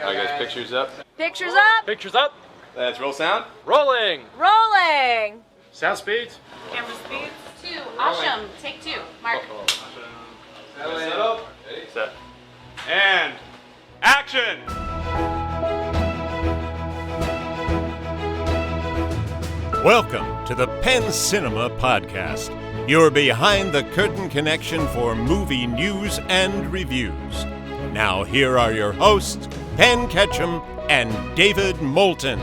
Alright guys, pictures up. Pictures up. Pictures up. Let's roll sound. Rolling. Rolling. Sound speeds. Camera speeds. 2. Awesome. Take 2. Mark. Set. And action. Welcome to the Penn Cinema Podcast, your behind-the-curtain connection for movie news and reviews. Now here are your hosts, Penn Ketchum and David Moulton.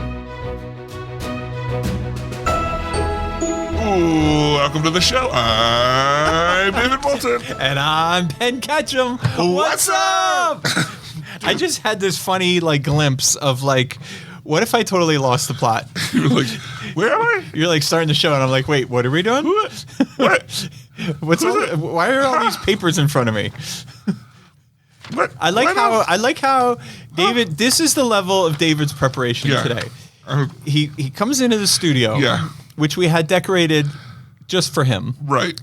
Ooh, welcome to the show. I'm David Moulton. And I'm Penn Ketchum. What's up? I just had this funny glimpse of what if I totally lost the plot? You were like, where am I? You're starting the show, and I'm like, wait, what are we doing? What? Why are all these papers in front of me? What? I like how David. This is the level of David's preparation today. He comes into the studio, which we had decorated just for him, right?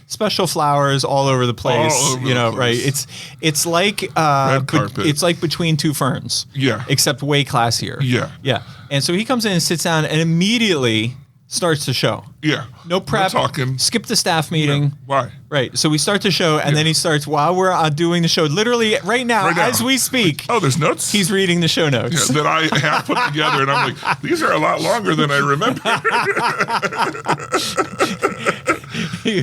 Special flowers all over the place. Right? It's like red carpet. It's like Between Two Ferns, except way classier. Yeah. And so he comes in and sits down and immediately starts the show. No prep. We're talking. Skip the staff meeting. Yeah. Why? Right. So we start the show, and then he starts while we're doing the show. Literally right now, as we speak. Oh, there's notes? He's reading the show notes. That I have put together, and I'm like, these are a lot longer than I remember. Who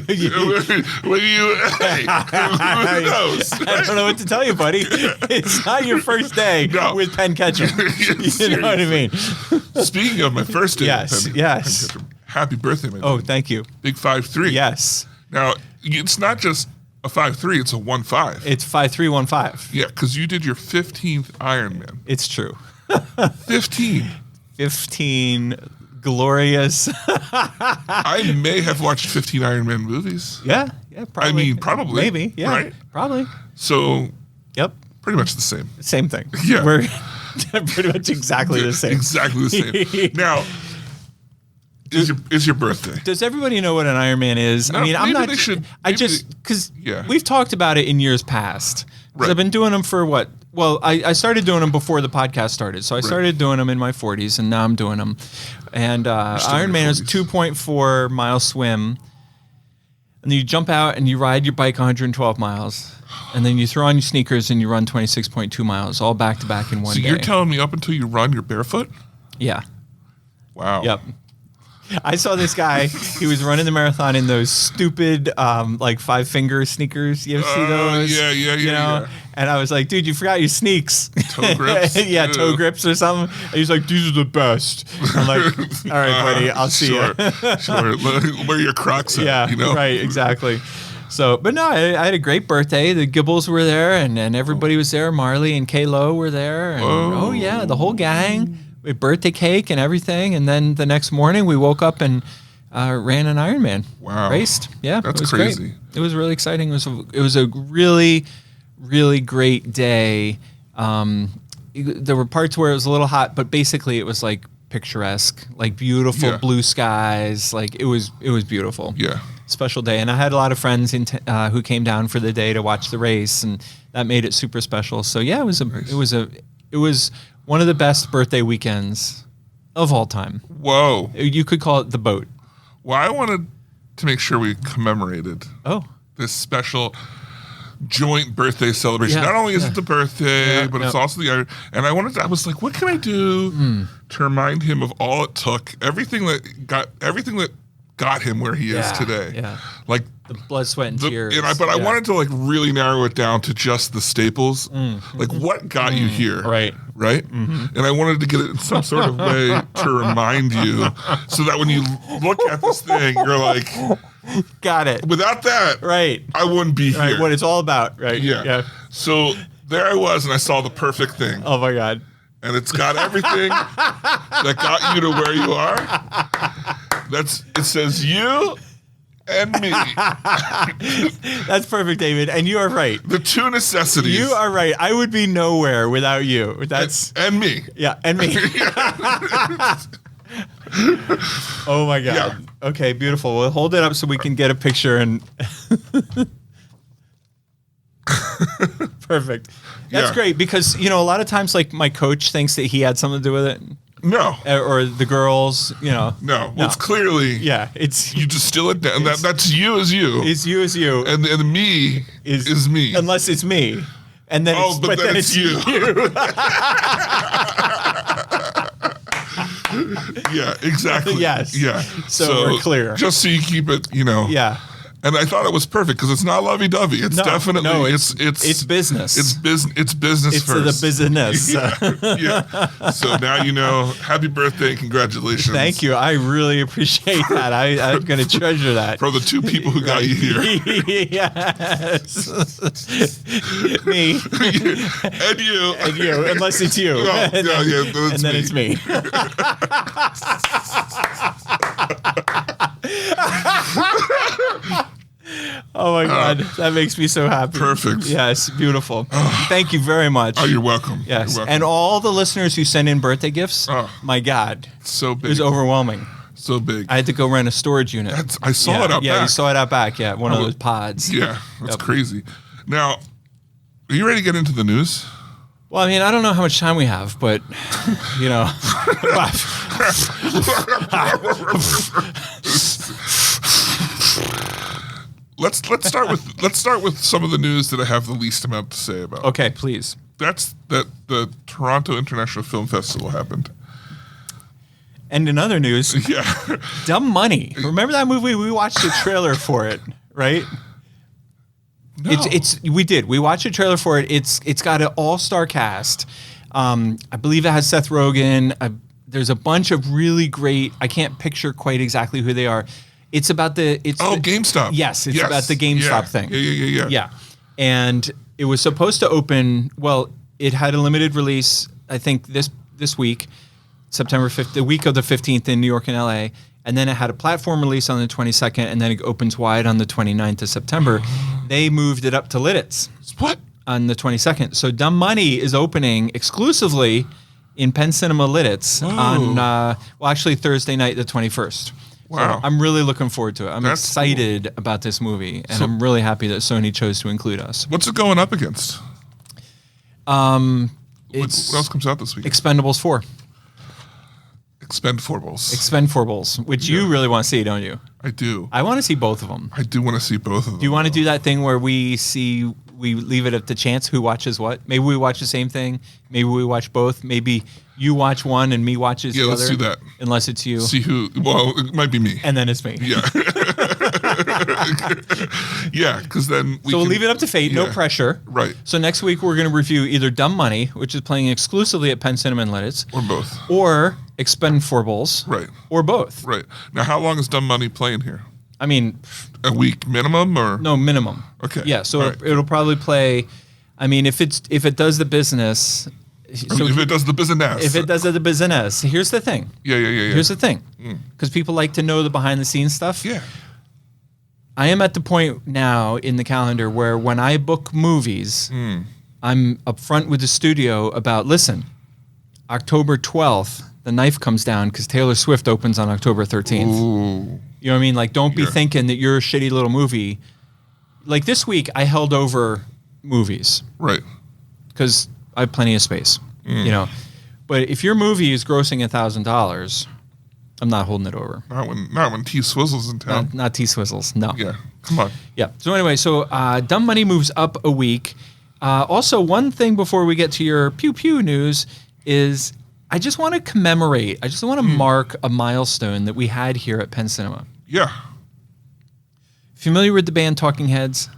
knows? I don't know what to tell you, buddy. It's not your first day with Penn Ketchum. You know what I mean? Speaking of my first day yes, with yes. Penn Ketchum, happy birthday, my Oh, dude. thank you. Big 5'3". Yes. Now, it's not just a 5'3", it's a 1.5. It's 5'3", 1.5. Yeah, because you did your 15th Ironman. It's true. 15. 15 glorious. I may have watched 15 Ironman movies. Yeah, probably. I mean, probably. Maybe, yeah. Right? Probably. So, yep. Pretty much the same. Same thing. Yeah. We're pretty much exactly the same. Exactly the same. Now, is your birthday? Does everybody know what an Ironman is? No, I mean, I'm not. They should, because we've talked about it in years past. Right. I've been doing them for what? Well, I started doing them before the podcast started. So I started doing them in my 40s, and now I'm doing them. And Ironman is 2.4 mile swim. And then you jump out and you ride your bike 112 miles. And then you throw on your sneakers and you run 26.2 miles, all back to back in one day. So you're telling me up until you run, you're barefoot? Yeah. Wow. Yep. I saw this guy. He was running the marathon in those stupid, 5-finger sneakers. You ever see those? Yeah. And I was like, dude, you forgot your sneaks. Toe grips? Yeah, toe grips or something. And he's like, these are the best. I'm like, all right, buddy, I'll see you. Sure. Wear your Crocs at, Yeah, right, exactly. So, but no, I had a great birthday. The Gibbles were there, and everybody was there. Marley and K-Lo were there. And, the whole gang. We had birthday cake and everything, and then the next morning we woke up and ran an Ironman. Wow, raced. Yeah, that's it was crazy. Great. It was really exciting. It was a really, really great day. There were parts where it was a little hot, but basically it was picturesque, beautiful blue skies. It was beautiful. Yeah, special day, and I had a lot of friends who came down for the day to watch the race, and that made it super special. So yeah, it was one of the best birthday weekends of all time. Whoa. You could call it the boat. Well, I wanted to make sure we commemorated this special joint birthday celebration. Yeah, Not only is it the birthday, but it's also the Iron. And I was like, what can I do to remind him of all it took, everything that got him where he is today. Yeah. The blood, sweat, and tears. I wanted to really narrow it down to just the staples. What got you here? Right. Mm-hmm. And I wanted to get it in some sort of way to remind you so that when you look at this thing, you're like, got it. Without that, I wouldn't be here. Right, what it's all about, right? Yeah. So there I was, and I saw the perfect thing. Oh my God. And it's got everything that got you to where you are. It says you and me. That's perfect, David. And you are right. The two necessities. You are right. I would be nowhere without you. And me. Yeah, and me. Oh my God. Yeah. Okay, beautiful. We'll hold it up so we can get a picture and Perfect. That's Yeah. great because, a lot of times, like, my coach thinks that he had something to do with it. No. Or the girls, No. Well, it's clearly. Yeah, it's You distill it down. That's you as you. it's you as you. And me is me. Unless it's me. And then but then it's you. Yeah, exactly. Yes. Yeah. So we're clear. Just so you keep it, Yeah. And I thought it was perfect because it's not lovey-dovey. It's definitely it's business. It's business. It's business It's first. the business. Yeah. So now you know. Happy birthday! Congratulations. Thank you. I really appreciate that. I'm going to treasure that. For the two people who got you here. Yes. Me. And you. And you, unless it's you. Oh, and then it's me. Oh my God, that makes me so happy. Perfect. Yes, beautiful. Thank you very much. Oh, you're welcome. Yes, You're welcome. and all the listeners who send in birthday gifts. My God, So it big. was overwhelming. So big. I had to go rent a storage unit. I saw it out Yeah, back. you saw it out back. Yeah, one of those pods. Yeah, that's crazy. Now, are you ready to get into the news? Well, I mean, I don't know how much time we have, but Let's start with some of the news that I have the least amount to say about. okay, please. That's that the Toronto International Film Festival happened. And in other news, Yeah. Dumb Money. Remember that movie? We watched the trailer for it, right? No. We did. We watched a trailer for it. It's got an all-star cast. I believe it has Seth Rogen. There's a bunch of really great. I can't picture quite exactly who they are. It's about GameStop. Yes, it's about the GameStop thing. Yeah. Yeah, and it was supposed to open. Well, it had a limited release. I think this week, September 5th, the week of the 15th in New York and LA. And then it had a platform release on the 22nd, and then it opens wide on the 29th of September. They moved it up to Lidditz. What? On the 22nd. So Dumb Money is opening exclusively in Penn Cinema Lidditz on, actually Thursday night, the 21st. Wow. So I'm really looking forward to it. I'm That's excited about this movie, and I'm really happy that Sony chose to include us. What's it going up against? It's What else comes out this week? Expendables 4. Expendables, which you really want to see, don't you? I do. I want to see both of them. I do want to see both of them. Do you want to do that thing where we leave it up to chance who watches what? Maybe we watch the same thing. Maybe we watch both. Maybe you watch one and me watches the other. Yeah, let's do that. Unless it's you. See who? Well, it might be me. And then it's me. Yeah. Yeah, because then we'll leave it up to fate. No pressure. Right. So next week we're going to review either Dumb Money, which is playing exclusively at Penn Cinema and Lidditz, Or both. or Expendables. Right. Or both. Right. Now, how long is Dumb Money playing here? I mean, A week minimum, or no, minimum. Okay. Yeah. So All right. it'll probably play. I mean, if it does the business. So if it does the business. If it does the business, here's the thing. Yeah. Here's the thing, because people like to know the behind the scenes stuff. Yeah. I am at the point now in the calendar where when I book movies, I'm upfront with the studio about, listen, October 12th, the knife comes down because Taylor Swift opens on October 13th. Ooh. You know what I mean? Like, don't be thinking that you're a shitty little movie. Like this week, I held over movies Right. because I have plenty of space, you know. But if your movie is grossing $1,000, I'm not holding it over. Not when T Swizzle's in town. Not T-Swizzles, no. Yeah. Come on. Yeah. So anyway, Dumb Money moves up a week. Also, one thing before we get to your pew-pew news is I just want to commemorate, I just want to mark a milestone that we had here at Penn Cinema. Yeah. Familiar with the band Talking Heads?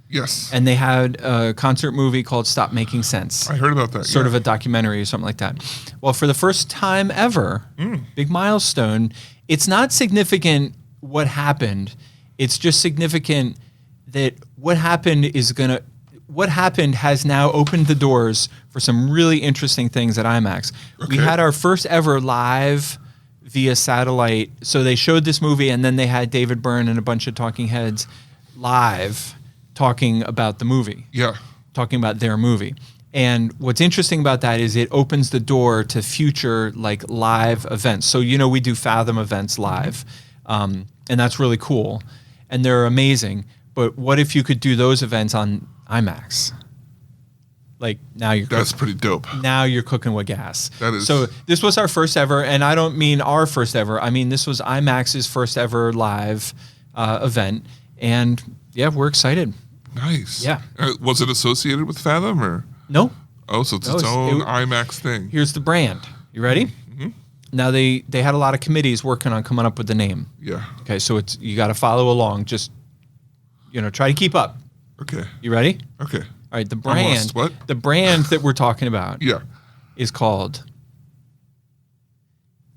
Yes. And they had a concert movie called Stop Making Sense. I heard about that. Sort of a documentary or something like that. Well, for the first time ever, big milestone, it's not significant what happened. It's just significant that what happened has now opened the doors for some really interesting things at IMAX. We had our first ever live via satellite. So they showed this movie, and then they had David Byrne and a bunch of Talking Heads live talking about the movie. Yeah. Talking about their movie. And what's interesting about that is it opens the door to future like live events. So, you know, we do Fathom events live, and that's really cool. And they're amazing. But what if you could do those events on IMAX. Like now That's pretty dope. now you're cooking with gas. That is- So this was our first ever, and I don't mean our first ever. I mean this was IMAX's first ever live event, and yeah, we're excited. Nice. Yeah. Was it associated with Fathom or? No, Oh, so it's No, its own it- IMAX thing. here's the brand. You ready? Mm-hmm. Now they had a lot of committees working on coming up with the name. Yeah. Okay, so it's you got to follow along. Just try to keep up. Okay. You ready? Okay. All right, the I'm brand. lost. What? The brand that we're talking about Yeah. is called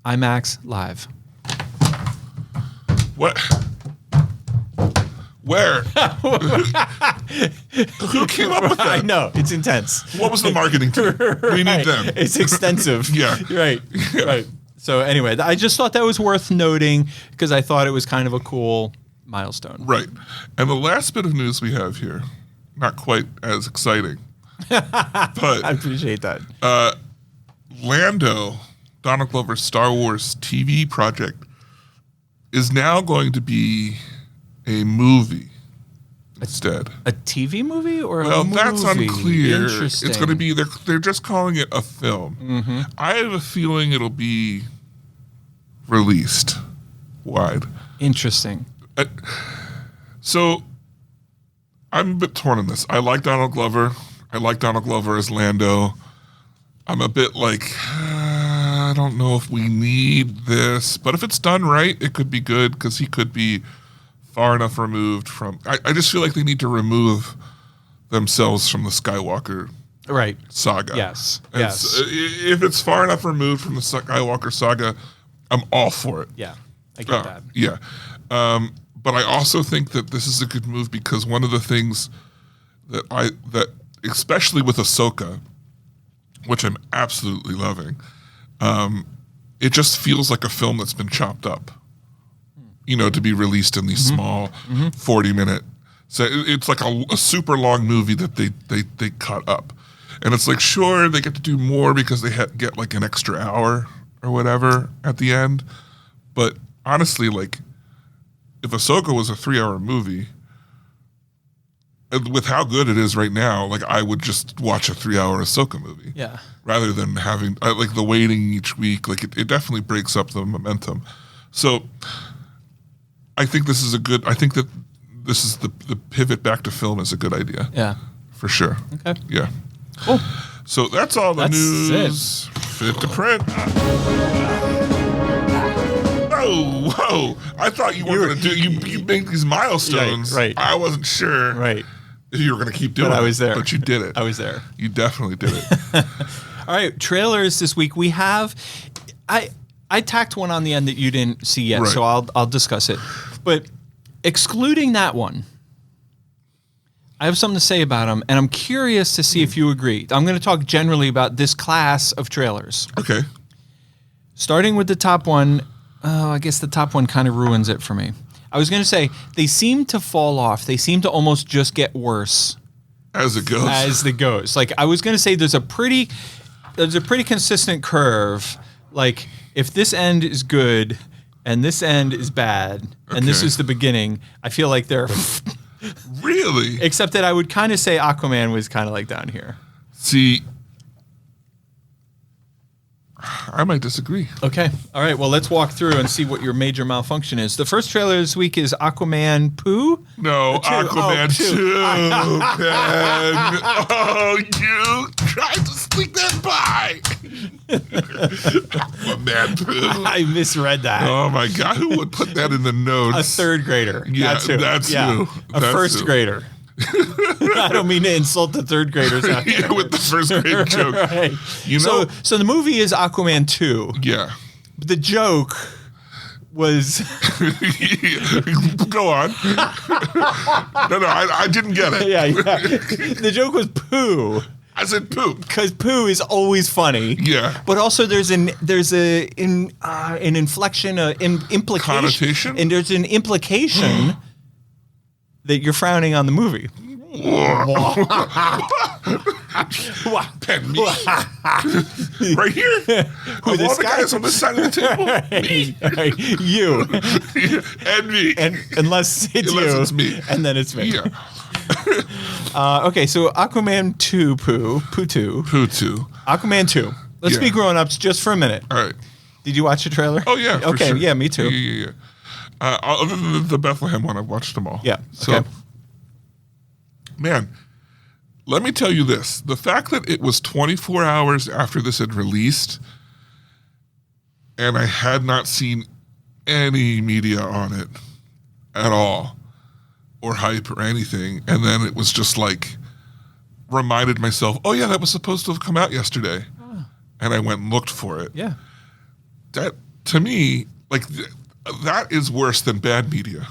IMAX Live. What? Where? Who came up with I that? know it's intense. What was the marketing team? We need them. It's extensive. Yeah. Right. Yeah. Right. So anyway, I just thought that was worth noting because I thought it was kind of a cool milestone. Right. And the last bit of news we have here, not quite as exciting, I but appreciate that. Lando, Donald Glover's Star Wars TV project, is now going to be a movie instead. A TV movie or Well, a movie? that's unclear. Interesting. It's going to be they're just calling it a film. Mm-hmm. I have a feeling it'll be released wide. Interesting. So I'm a bit torn on this. I like Donald Glover. I like Donald Glover as Lando. I'm a bit like, I don't know if we need this, but if it's done right, it could be good because he could be far enough removed from. I just feel like they need to remove themselves from the Skywalker Right. saga. Yes. And Yes. if it's far enough removed from the Skywalker saga, I'm all for it. Yeah. I get that. Yeah. But I also think that this is a good move because one of the things that especially with Ahsoka, which I'm absolutely loving, it just feels like a film that's been chopped up, to be released in these small 40-minute. So it's like a super long movie that they cut up. And it's like, sure, they get to do more because they get like an extra hour or whatever at the end. But honestly, like, if Ahsoka was a 3-hour movie, with how good it is right now, like, I would just watch a 3-hour Ahsoka movie. Yeah. Rather than having, like, the waiting each week. Like, it definitely breaks up the momentum. So, I think this is that this is the pivot back to film is a good idea. Yeah. For sure. Okay. Yeah. Cool. So, that's all the That's news. Fit to print. Whoa! I thought you were going to do. You make these milestones. Right. I wasn't sure. Right. If you were going to keep doing But I it. was there. But you did it. I was there. You definitely did it. All right, trailers this week. We have I tacked one on the end that you didn't see yet, Right. so I'll discuss it. But excluding that one, I have something to say about them, and I'm curious to see if you agree. I'm going to talk generally about this class of trailers. Okay. Starting with the top one, I guess the top one kind of ruins it for me. I was going to say they seem to fall off. They seem to almost just get worse As it goes. as it goes. Like I was going to say, there's a pretty consistent curve. Like if this end is good and this end is bad and this Okay. is the beginning, I feel like they're. Really? Except that I would kind of say Aquaman was kind of like down here. See, I might disagree. Okay. All right. Well, let's walk through and see what your major malfunction is. The first trailer this week is Aquaman Pooh. No, Aquaman 2, Ben. Oh, you tried to sneak that by. Aquaman 2. I misread that. Oh, my God. Who would put that in the notes? A third grader. Yeah, That's who. that's Yeah. who. A That's first who. grader. I don't mean to insult the third graders out there. Yeah, with the first grade joke. Right. You know, So the movie is Aquaman 2. yeah. The joke was Go on. No, I didn't get it. yeah. The joke was poo I said poop. because poo is always funny. Yeah. But also there's an inflection, implication, Connotation? and there's an implication that you're frowning on the movie. Pen me. Right here? Of all this the guy? guys on this side of the table? Right. You, And me. and unless it's Unless you, it's me. and then it's me. Yeah. Okay, so Aquaman 2, Poo 2. Aquaman 2. Let's be grown-ups just for a minute. All right. Did you watch the trailer? Oh, yeah. For Okay, sure. yeah, me too. Yeah. Other than the Bethlehem one, I've watched them all. Yeah. So, Okay. man, let me tell you this. The fact that it was 24 hours after this had released and I had not seen any media on it at all or hype or anything, and then it was just like reminded myself, oh yeah, that was supposed to have come out yesterday. And I went and looked for it. Yeah. That, to me, like, that is worse than bad media.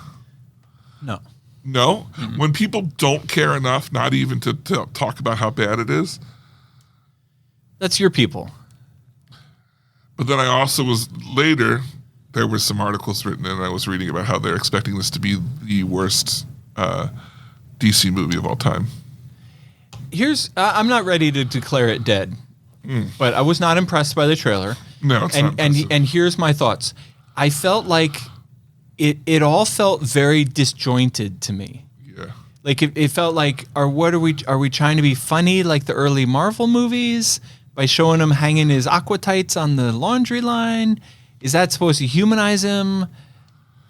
No. No? Mm-hmm. When people don't care enough, not even to talk about how bad it is. That's your people. But then I also was, later, there were some articles written and I was reading about how they're expecting this to be the worst DC movie of all time. I'm not ready to declare it dead, but I was not impressed by the trailer. No, it's not impressive. And here's my thoughts. I felt like it all felt very disjointed to me. Yeah. Like it felt like, are we trying to be funny like the early Marvel movies by showing him hanging his aqua tights on the laundry line? Is that supposed to humanize him?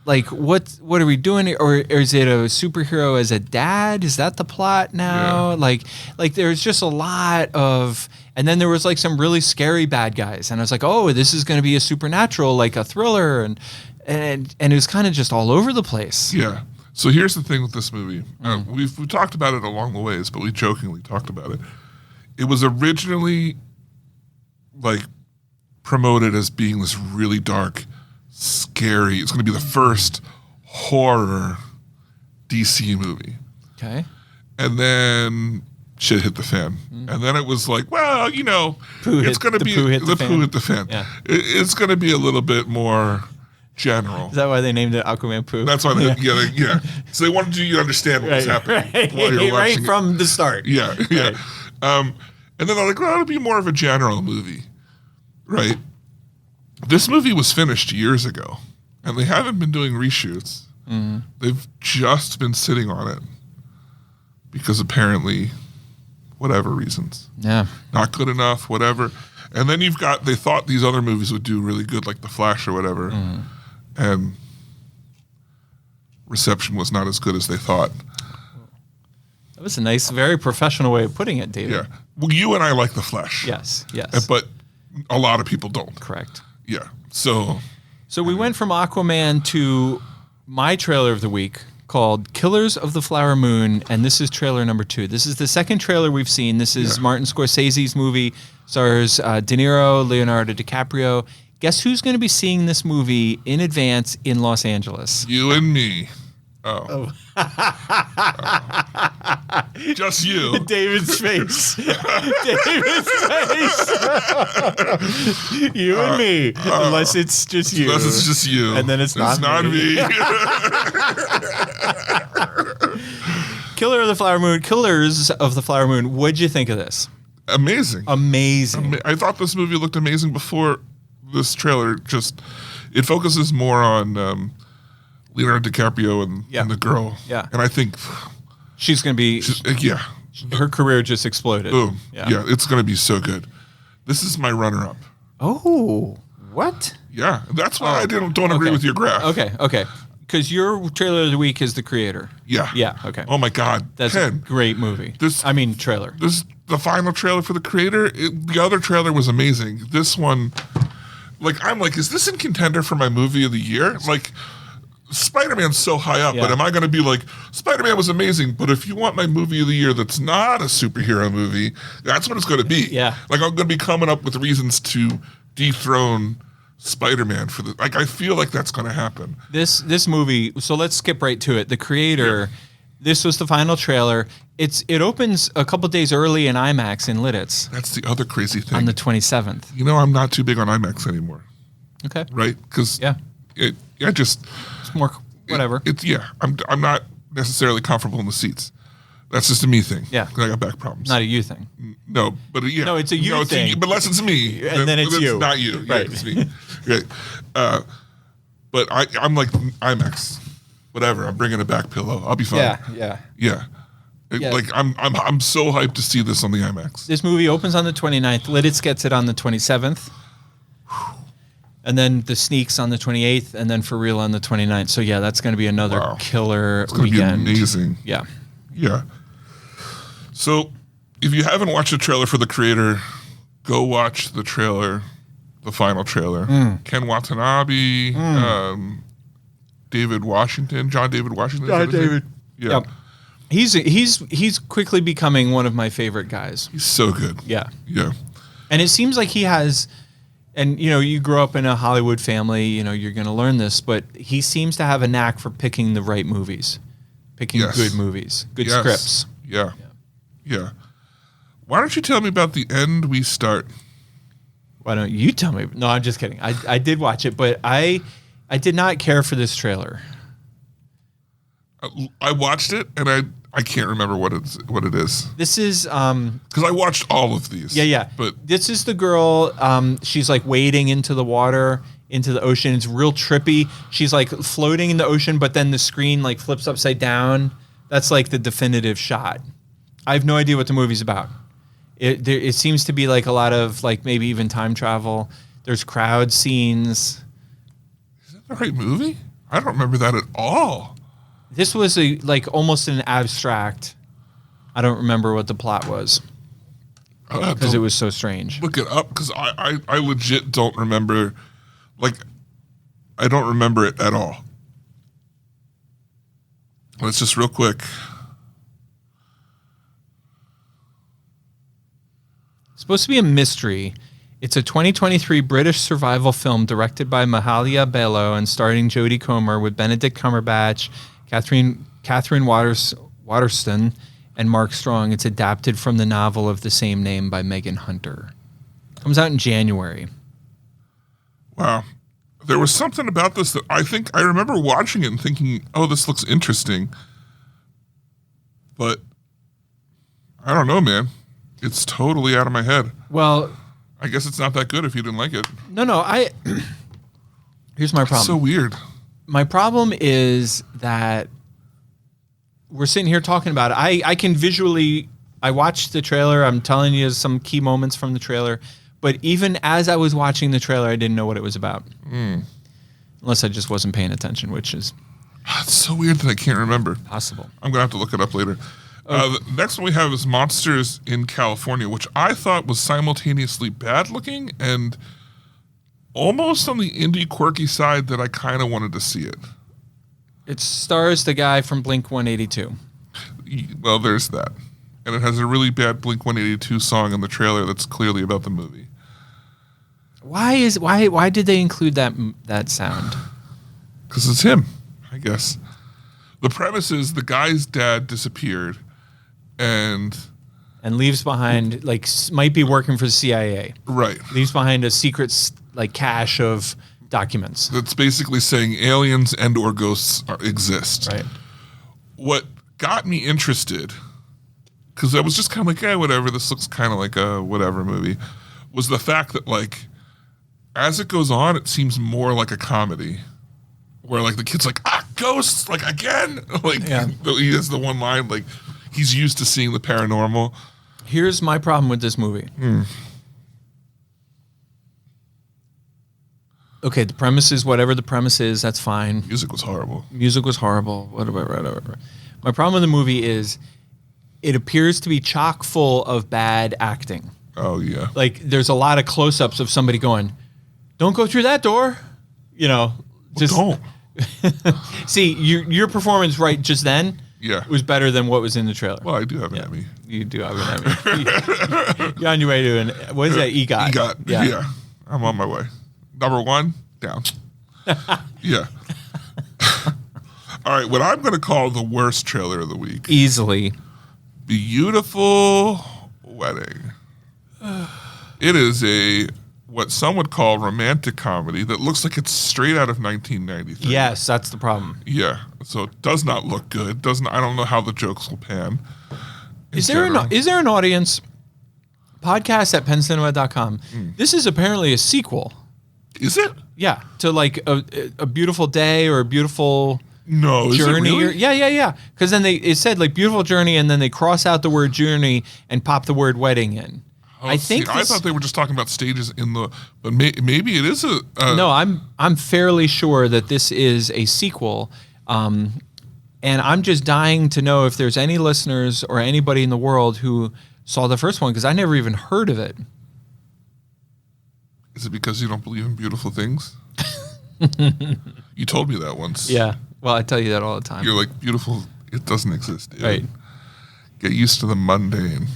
Like what are we doing? Or is it a superhero as a dad? Is that the plot now? Yeah. Like there's just a lot of, and then there was like some really scary bad guys, and I was like, oh, this is going to be a supernatural, like a thriller, and it was kind of just all over the place. Yeah. So here's the thing with this movie. We've talked about it along the ways, but we jokingly talked about it. It was originally like promoted as being this really dark, scary. It's going to be the first horror DC movie. Okay. And then shit hit the fan. And then it was like, well, you know, it's going to be poo hit the fan. Yeah. It's going to be a little bit more general. Is that why they named it Aquaman Poo? That's why yeah. So they wanted you to understand what was happening while you're watching right it. from the start. Yeah. Right. And then they're like, well, it'll be more of a general movie. Right? This movie was finished years ago, and they haven't been doing reshoots. Mm-hmm. They've just been sitting on it because apparently, whatever reasons. Yeah. Not good enough, whatever. And then they thought these other movies would do really good, like The Flash or whatever, and reception was not as good as they thought. That was a nice, very professional way of putting it, David. Yeah. Well, you and I like The Flash. Yes. But a lot of people don't. Correct. Yeah. So we went from Aquaman to my trailer of the week called Killers of the Flower Moon, and this is trailer number 2. This is the second trailer we've seen. This is Martin Scorsese's movie, stars De Niro, Leonardo DiCaprio. Guess who's going to be seeing this movie in advance in Los Angeles? You and me. Oh. Just you. David's face. David's face. You and me. Unless it's just you. Unless it's just you. And then it's not me. Killers of the Flower Moon. What'd you think of this? Amazing. I thought this movie looked amazing before this trailer. It focuses more on Leonardo DiCaprio and the girl. Yeah. And I think she's going to be... Her career just exploded. Boom. Yeah, it's going to be so good. This is my runner-up. Oh, what? Yeah, that's why I don't agree with your graph. Okay. Because your trailer of the week is The Creator. Yeah. Yeah, okay. Oh my God. That's a great movie. Trailer. The final trailer for The Creator. The other trailer was amazing. This one, I'm like, is this in contender for my movie of the year? Like, Spider-Man's so high up, but am I going to be like, Spider-Man was amazing, but if you want my movie of the year that's not a superhero movie, that's what it's going to be. Yeah. Like, I'm going to be coming up with reasons to dethrone Spider-Man for the... I feel like that's going to happen. This movie, so let's skip right to it. The Creator, this was the final trailer. It opens a couple days early in IMAX in Lidditz. That's the other crazy thing. On the 27th. You know, I'm not too big on IMAX anymore. Okay. Right? Because it's more whatever. I'm not necessarily comfortable in the seats. That's just a me thing. Yeah. I got back problems. Not a you thing. No, but No, it's a you thing. But unless it's me. And then it's you. Not you. Right. Yeah, it's me. Right. But I'm like, IMAX. Whatever. I'm bringing a back pillow. I'll be fine. Yeah. Yeah. Yeah. Like I'm so hyped to see this on the IMAX. This movie opens on the 29th. Lidditz gets it on the 27th. And then the sneaks on the 28th, and then for real on the 29th. So yeah, that's going to be another killer It's going to weekend. be amazing. Yeah. Yeah. So if you haven't watched the trailer for The Creator, go watch the trailer, the final trailer. Ken Watanabe, John David Washington. John David. Yeah. Yep. He's quickly becoming one of my favorite guys. He's so good. Yeah. Yeah. And it seems like he has, and you grew up in a Hollywood family, you're going to learn this, but he seems to have a knack for picking the right movies, picking good movies, good scripts. Yeah. Yeah. Why don't you tell me about The End We Start? Why don't you tell me? No, I'm just kidding. I did watch it, but I did not care for this trailer. I watched it and I can't remember what it is. This is because I watched all of these. Yeah. But this is the girl. She's like wading into the water, into the ocean. It's real trippy. She's like floating in the ocean, but then the screen like flips upside down. That's like the definitive shot. I have no idea what the movie's about. It seems to be like a lot of like maybe even time travel. There's crowd scenes. Is that the right movie? I don't remember that at all. This was like almost an abstract. I don't remember what the plot was because it was so strange. Look it up because I legit don't remember. Like, I don't remember it at all. Let's just real quick. It's supposed to be a mystery. It's a 2023 British survival film directed by Mahalia Bello and starring Jodie Comer with Benedict Cumberbatch, Catherine Waterston, and Mark Strong. It's adapted from the novel of the same name by Megan Hunter. Comes out in January. Wow. There was something about this that I remember watching it and thinking, oh, this looks interesting. But I don't know, man. It's totally out of my head. Well, I guess it's not that good if you didn't like it. No. Here's my problem. It's so weird. My problem is that we're sitting here talking about it. I can visually, I watched the trailer. I'm telling you some key moments from the trailer. But even as I was watching the trailer, I didn't know what it was about. Unless I just wasn't paying attention, which is It's so weird that I can't remember. possible. I'm going to have to look it up later. The next one we have is Monsters in California, which I thought was simultaneously bad looking and almost on the indie quirky side that I kind of wanted to see it. It stars the guy from Blink 182. Well, there's that. And it has a really bad Blink 182 song in the trailer that's clearly about the movie. Why did they include that sound? Because it's him, I guess. The premise is the guy's dad disappeared and leaves behind, might be working for the CIA. Right. Leaves behind a secret, cache of documents. That's basically saying aliens and or ghosts exist. Right. What got me interested, because I was just kind of like, whatever, this looks kind of like a whatever movie, was the fact that, as it goes on, it seems more like a comedy. Where, the kid's like, ghosts, again? He has the one line, he's used to seeing the paranormal. Here's my problem with this movie. Okay, the premise is whatever the premise is, that's fine. Music was horrible. Whatever. My problem with the movie is it appears to be chock full of bad acting. Oh, yeah. There's a lot of close-ups of somebody going, don't go through that door. Don't. See, your performance right just then was better than what was in the trailer. Well, I do have an Emmy. You do have an Emmy. You're on your way to what is that? EGOT. EGOT. Yeah. I'm on my way. Number 1, down. Yeah. All right, what I'm going to call the worst trailer of the week. Easily. Beautiful Wedding. It is what some would call romantic comedy that looks like it's straight out of 1993. Yes, that's the problem. Yeah, so it does not look good. I don't know how the jokes will pan. Is there an audience? Podcast at pencinema.com. This is apparently a sequel. Is it? Yeah, to a beautiful day or a beautiful No, is journey. it really? Yeah. Because then it said like beautiful journey, and then they cross out the word journey and pop the word wedding in. Oh, I think I thought they were just talking about stages in the, but maybe it is a. No, I'm fairly sure that this is a sequel, and I'm just dying to know if there's any listeners or anybody in the world who saw the first one, because I never even heard of it. Is it because you don't believe in beautiful things? You told me that once. Yeah. Well, I tell you that all the time. You're like, beautiful, it doesn't exist, dude. Right. Get used to the mundane.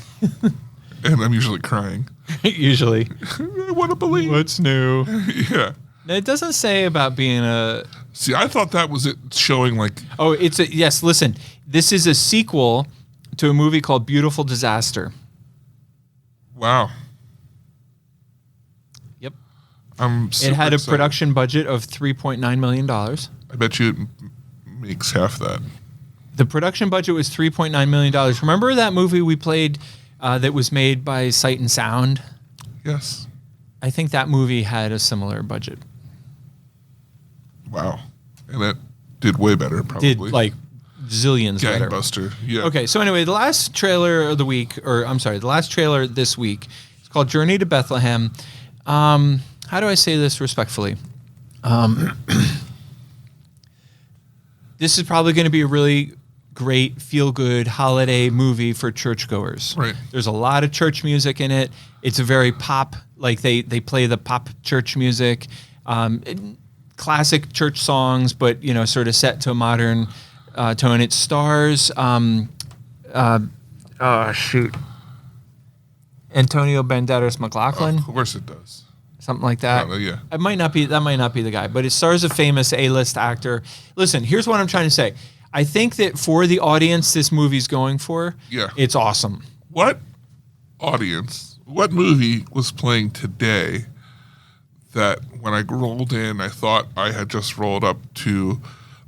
And I'm usually crying. Usually. I want to believe. What's new? Yeah. Now, it doesn't say about being a... See, I thought that was it showing like... Oh, yes, listen. This is a sequel to a movie called Beautiful Disaster. Wow. Yep. I'm It had a excited. production budget of $3.9 million. I bet you it makes half that. The production budget was $3.9 million. Remember that movie we played that was made by Sight and Sound? Yes. I think that movie had a similar budget. Wow. And that did way better, probably. Did like zillions better. Gangbuster. Yeah. Okay, so anyway, the last trailer of the week, the last trailer this week, it's called Journey to Bethlehem. How do I say this respectfully? This is probably going to be a really great feel-good holiday movie for churchgoers. Right. There's a lot of church music in it. It's a very pop, like they play the pop church music, classic church songs, but sort of set to a modern tone. It stars Antonio Banderas McLaughlin, Of course it does. something like that. Yeah. That might not be the guy, but it stars a famous A-list actor. Listen, here's what I'm trying to say. I think that for the audience this movie's going for, it's awesome. What movie was playing today that when I rolled in, I thought I had just rolled up to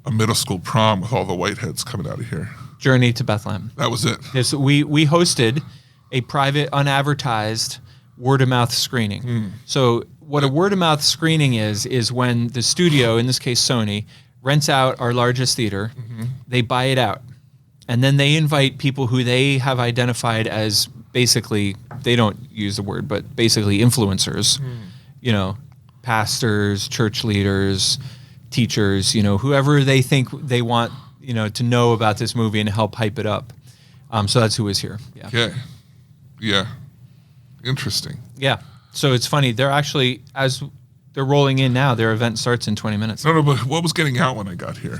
a middle school prom with all the whiteheads coming out of here? Journey to Bethlehem. That was it. Yes, we hosted a private, unadvertised word-of-mouth screening. So what a word-of-mouth screening is when the studio, in this case Sony, rents out our largest theater, they buy it out, and then they invite people who they have identified as basically, they don't use the word, but basically influencers, pastors, church leaders, teachers, whoever they think they want, to know about this movie and help hype it up. So that's who is here. Yeah. Okay. Yeah. Interesting. Yeah. So it's funny. They're actually, as they're rolling in now, their event starts in 20 minutes. No, but what was getting out when I got here?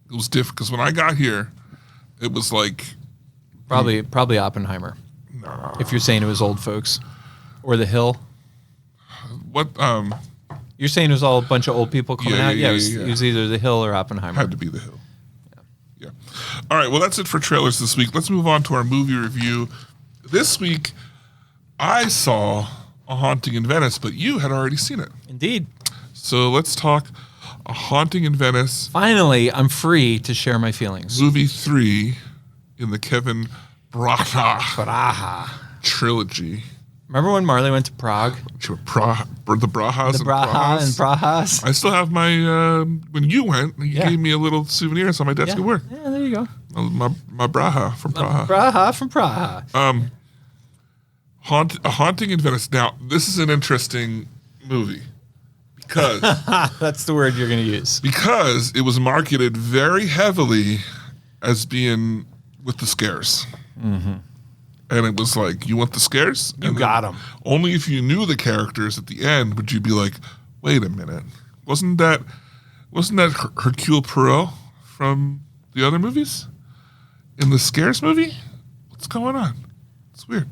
It was different because when I got here, it was like Probably Oppenheimer. nah. If you're saying it was old folks. Or The Hill. What You're saying it was all a bunch of old people coming Yeah, out? yeah, it was, yeah. it was either The Hill or Oppenheimer. had to be The Hill. Yeah. All right. Well, that's it for trailers this week. Let's move on to our movie review. This week, I saw A Haunting in Venice, but you had already seen it. Indeed. So let's talk A Haunting in Venice, Finally, I'm free to share my feelings. movie 3 in the Kevin Braha Praha. trilogy. Remember when Marley went to Prague? The Brahas The and Braha and Brahas. Brahas? I still have my, when you went, you Yeah. gave me a little souvenir. It's on my desk Yeah. at work. Yeah, there you go. My Braha from Praha. Praha from Praha. A Haunting in Venice. Now, this is an interesting movie because That's the word you're going to use. it was marketed very heavily as being with the scares. And it was like, you want the scares? You And got then 'em. Only if you knew the characters at the end would you be like, wait a minute, wasn't that Hercule Poirot from the other movies in the scares movie? What's going on? It's weird.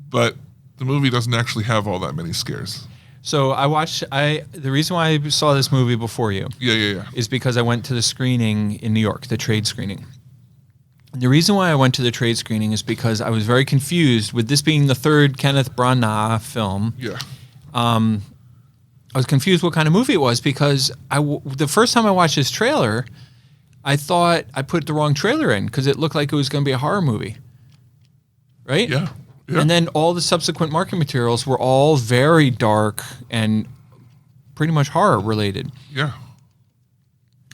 But the movie doesn't actually have all that many scares. So the reason why I saw this movie before you Yeah. is because I went to the screening in New York, the trade screening. And the reason why I went to the trade screening is because I was very confused with this being the third Kenneth Branagh film. Yeah. I was confused what kind of movie it was because the first time I watched this trailer, I thought I put the wrong trailer in because it looked like it was going to be a horror movie. Right? Yeah. And then all the subsequent marketing materials were all very dark and pretty much horror related. Yeah.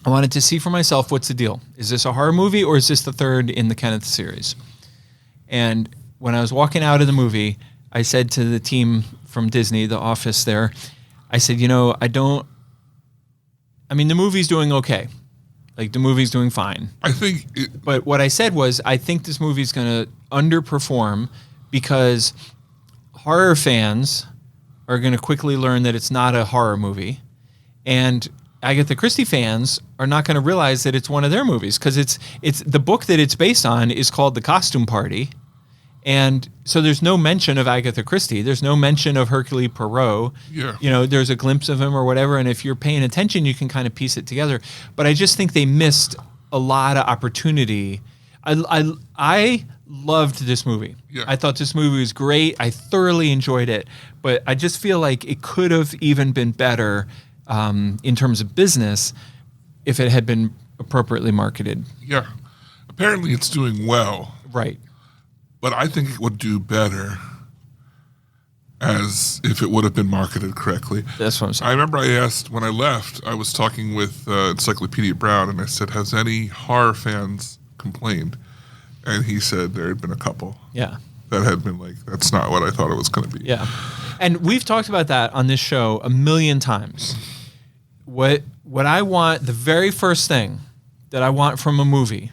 I wanted to see for myself what's the deal. Is this a horror movie or is this the third in the Kenneth series? And when I was walking out of the movie, I said to the team from Disney, the office there, I said, the movie's doing okay. Like, the movie's doing fine. But what I said was, I think this movie's going to underperform because horror fans are going to quickly learn that it's not a horror movie. And Agatha Christie fans are not going to realize that it's one of their movies because it's the book that it's based on is called The Costume Party. And so there's no mention of Agatha Christie. There's no mention of Hercule Poirot. Yeah. There's a glimpse of him or whatever. And if you're paying attention, you can kind of piece it together. But I just think they missed a lot of opportunity. I loved this movie. Yeah. I thought this movie was great. I thoroughly enjoyed it. But I just feel like it could have even been better in terms of business if it had been appropriately marketed. Yeah. Apparently it's doing well. Right. But I think it would do better as if it would have been marketed correctly. That's what I'm saying. I remember I asked, when I left, I was talking with Encyclopedia Brown, and I said, has any horror fans complained? And he said there had been a couple. Yeah. That had been like, that's not what I thought it was going to be. Yeah. And we've talked about that on this show a million times. What I want, the very first thing that I want from a movie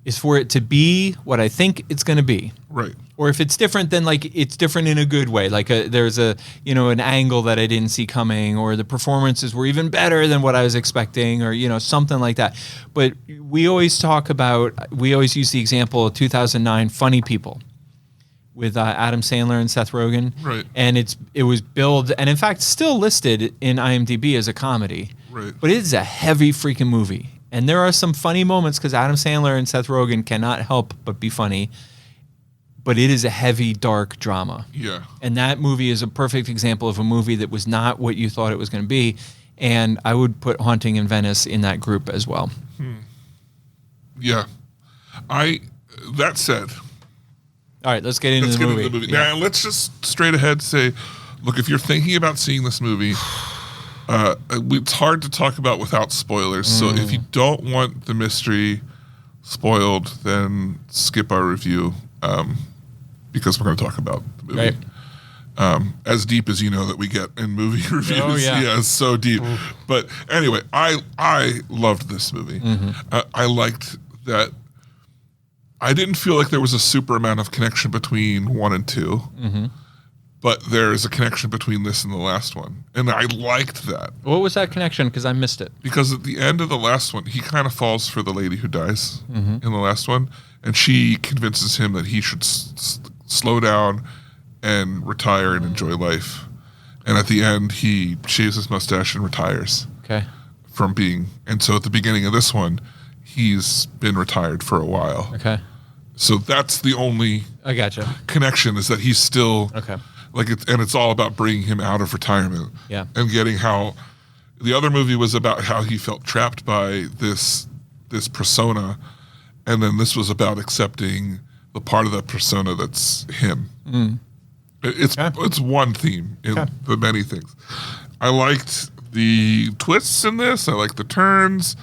is for it to be what I think it's going to be. Right. Or if it's different, then like it's different in a good way. Like there's an angle that I didn't see coming, or the performances were even better than what I was expecting, or something like that. But we always use the example of 2009 Funny People with Adam Sandler and Seth Rogen. Right. And it was billed, and in fact still listed in IMDb as a comedy. Right. But it is a heavy freaking movie. And there are some funny moments because Adam Sandler and Seth Rogen cannot help but be funny. But it is a heavy, dark drama. Yeah. And that movie is a perfect example of a movie that was not what you thought it was going to be. And I would put Haunting in Venice in that group as well. Yeah. That said. All right, let's get into the movie. Yeah. Now, let's just straight ahead say, look, if you're thinking about seeing this movie, it's hard to talk about without spoilers. So if you don't want the mystery spoiled, then skip our review because we're going to talk about the movie. Right. As deep as that we get in movie reviews. Oh, yeah. Yeah, it's so deep. But anyway, I loved this movie. I liked that. I didn't feel like there was a super amount of connection between 1 and 2. But there is a connection between this and the last one. And I liked that. What was that connection? Because I missed it. Because at the end of the last one, he kind of falls for the lady who dies in the last one. And she convinces him that he should slow down and retire and enjoy life. And at the end, he shaves his mustache and retires. Okay. From being... And so at the beginning of this one, he's been retired for a while. Okay. So that's the only... I gotcha. Connection is that he's still... Okay. And it's all about bringing him out of retirement. Yeah. And getting how the other movie was about how he felt trapped by this persona, and then this was about accepting the part of that persona that's him. It's one theme in the many things. I liked the twists in this. I liked the turns.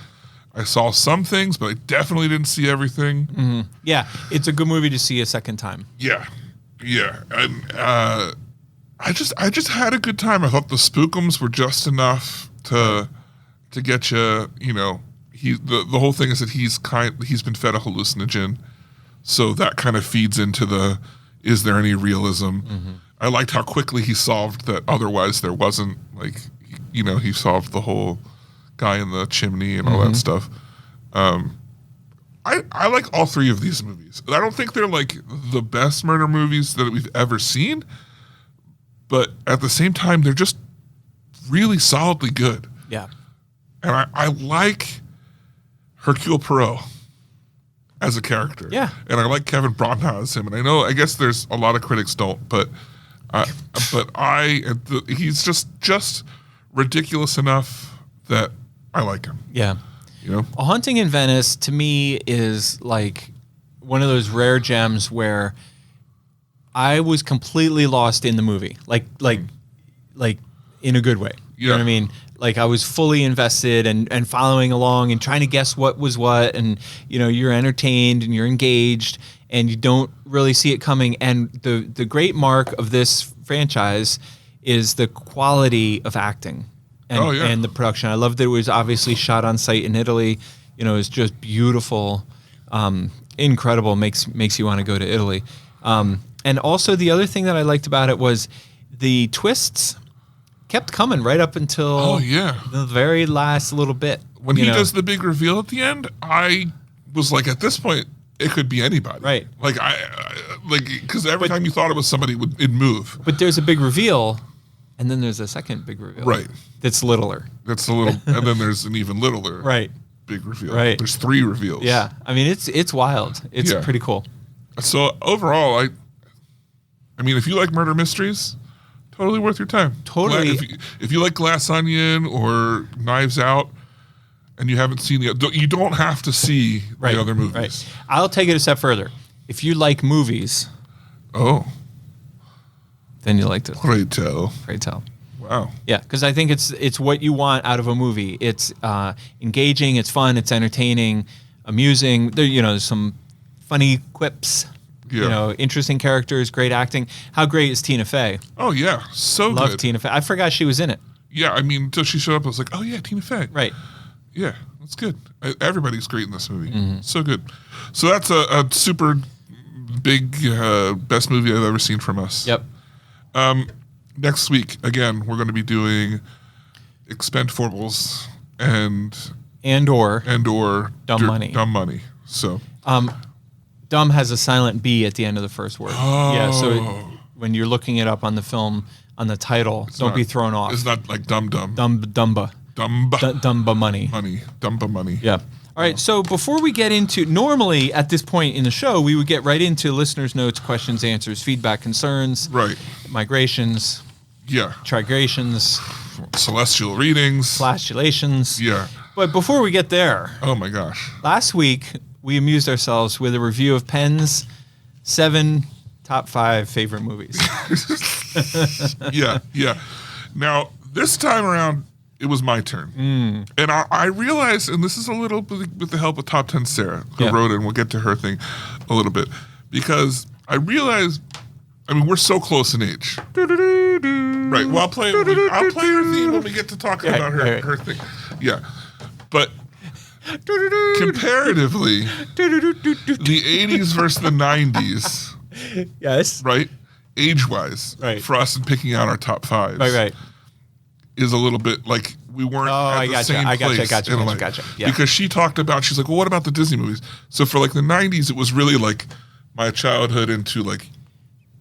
I saw some things, but I definitely didn't see everything. Yeah, it's a good movie to see a second time. Yeah. And I just had a good time. I thought the spookums were just enough to get you. The whole thing is that he's been fed a hallucinogen, so that kind of feeds into the is there any realism? I liked how quickly he solved that. Otherwise, there wasn't he solved the whole guy in the chimney and all that stuff. I like all three of these movies. I don't think they're like the best murder movies that we've ever seen, but at the same time, they're just really solidly good. Yeah. And I like Hercule Poirot as a character. Yeah. And I like Kevin Branagh as him. And I guess there's a lot of critics don't, but he's just ridiculous enough that I like him. Yeah. A Haunting in Venice to me is like one of those rare gems where I was completely lost in the movie. Like in a good way. You know what I mean? Like I was fully invested and following along and trying to guess what was what, and you're entertained and you're engaged and you don't really see it coming. And the great mark of this franchise is the quality of acting and the production. I love that it was obviously shot on site in Italy. It's just beautiful, incredible. Makes you want to go to Italy. And also the other thing that I liked about it was the twists kept coming right up until the very last little bit. When he does the big reveal at the end, I was like, at this point, it could be anybody. Right. Like because every time you thought it was somebody, it'd move. But there's a big reveal, and then there's a second big reveal. Right. That's littler. That's a little, and then there's an even littler. Right. Big reveal. Right. There's 3 reveals. Yeah. I mean, it's wild. It's pretty cool. So overall, I mean, if you like murder mysteries, totally worth your time. Totally. If you like Glass Onion or Knives Out, and you haven't seen you don't have to see the other movies. Right. I'll take it a step further. If you like movies, then you like this. Pray tell. Pray tell. Wow. Yeah, because I think it's what you want out of a movie. It's engaging, it's fun, it's entertaining, amusing. There's some funny quips. Yeah. Interesting characters, great acting. How great is Tina Fey? Oh yeah, so Love good. Tina Fey. I forgot she was in it. Yeah, I mean, until she showed up, I was like, oh yeah, Tina Fey. Right. Yeah, that's good. Everybody's great in this movie. So good. So that's a super big best movie I've ever seen from us. Yep. Next week, again, we're going to be doing Expendables and or Dumb Money. So Dumb has a silent B at the end of the first word. Oh. Yeah, so when you're looking it up on the film, on the title, don't be thrown off. It's not like Dumba. Dumba Money. Dumba Money. Yeah. All right, so before we get into, normally at this point in the show, we would get right into listeners' notes, questions, answers, feedback, concerns. Right. Migrations. Yeah. Trigrations. Celestial readings. Flashulations. Yeah. But before we get there. Oh my gosh. Last week, we amused ourselves with a review of Penn's 7 top 5 favorite movies. Yeah. Now, this time around, it was my turn. And I realized, and this is a little bit with the help of Top 10 Sarah, who wrote it, and we'll get to her thing a little bit, because I realized, I mean, we're so close in age. Right. Well, I'll play her theme when we get to talk about her thing. Yeah. But comparatively, the 80s versus the 90s. Yes. Right? Age-wise. Right. For us in picking out our top 5s. Right. Is a little bit like we weren't at the same place. Gotcha. Yeah. Because she talked about, she's like, well, what about the Disney movies? So for like the 90s, it was really like my childhood into like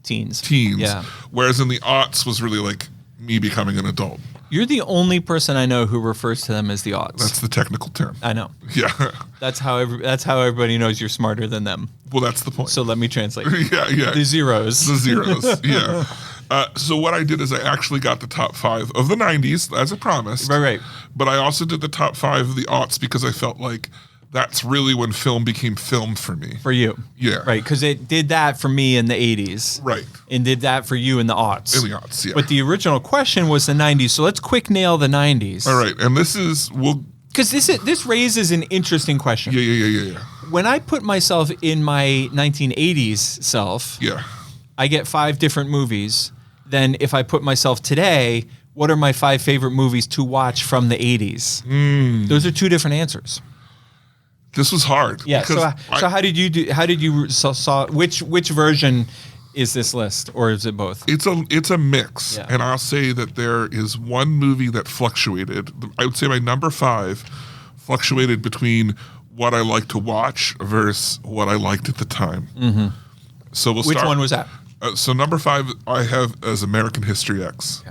teens. Yeah. Whereas in the aughts was really like me becoming an adult. You're the only person I know who refers to them as the aughts. That's the technical term. I know. Yeah. That's how everybody knows you're smarter than them. Well, that's the point. So let me translate. Yeah. The zeros. Yeah. So what I did is I actually got the top 5 of the 90s, as I promised. Right. But I also did the top 5 of the aughts because I felt like that's really when film became film for me. For you. Yeah. Right, because it did that for me in the 80s. Right. And did that for you in the aughts. In the aughts, yeah. But the original question was the 90s, so let's quick nail the 90s. All right, and this raises an interesting question. Yeah. When I put myself in my 1980s self, I get 5 different movies. Then if I put myself today, what are my 5 favorite movies to watch from the 80s? Those are 2 different answers. This was hard. Yeah. So how did you do? How did you saw which version is this list, or is it both? It's a mix, and I'll say that there is one movie that fluctuated. I would say my number 5 fluctuated between what I like to watch versus what I liked at the time. Mm-hmm. So we'll start. Which one was that? So number 5 I have as American History X,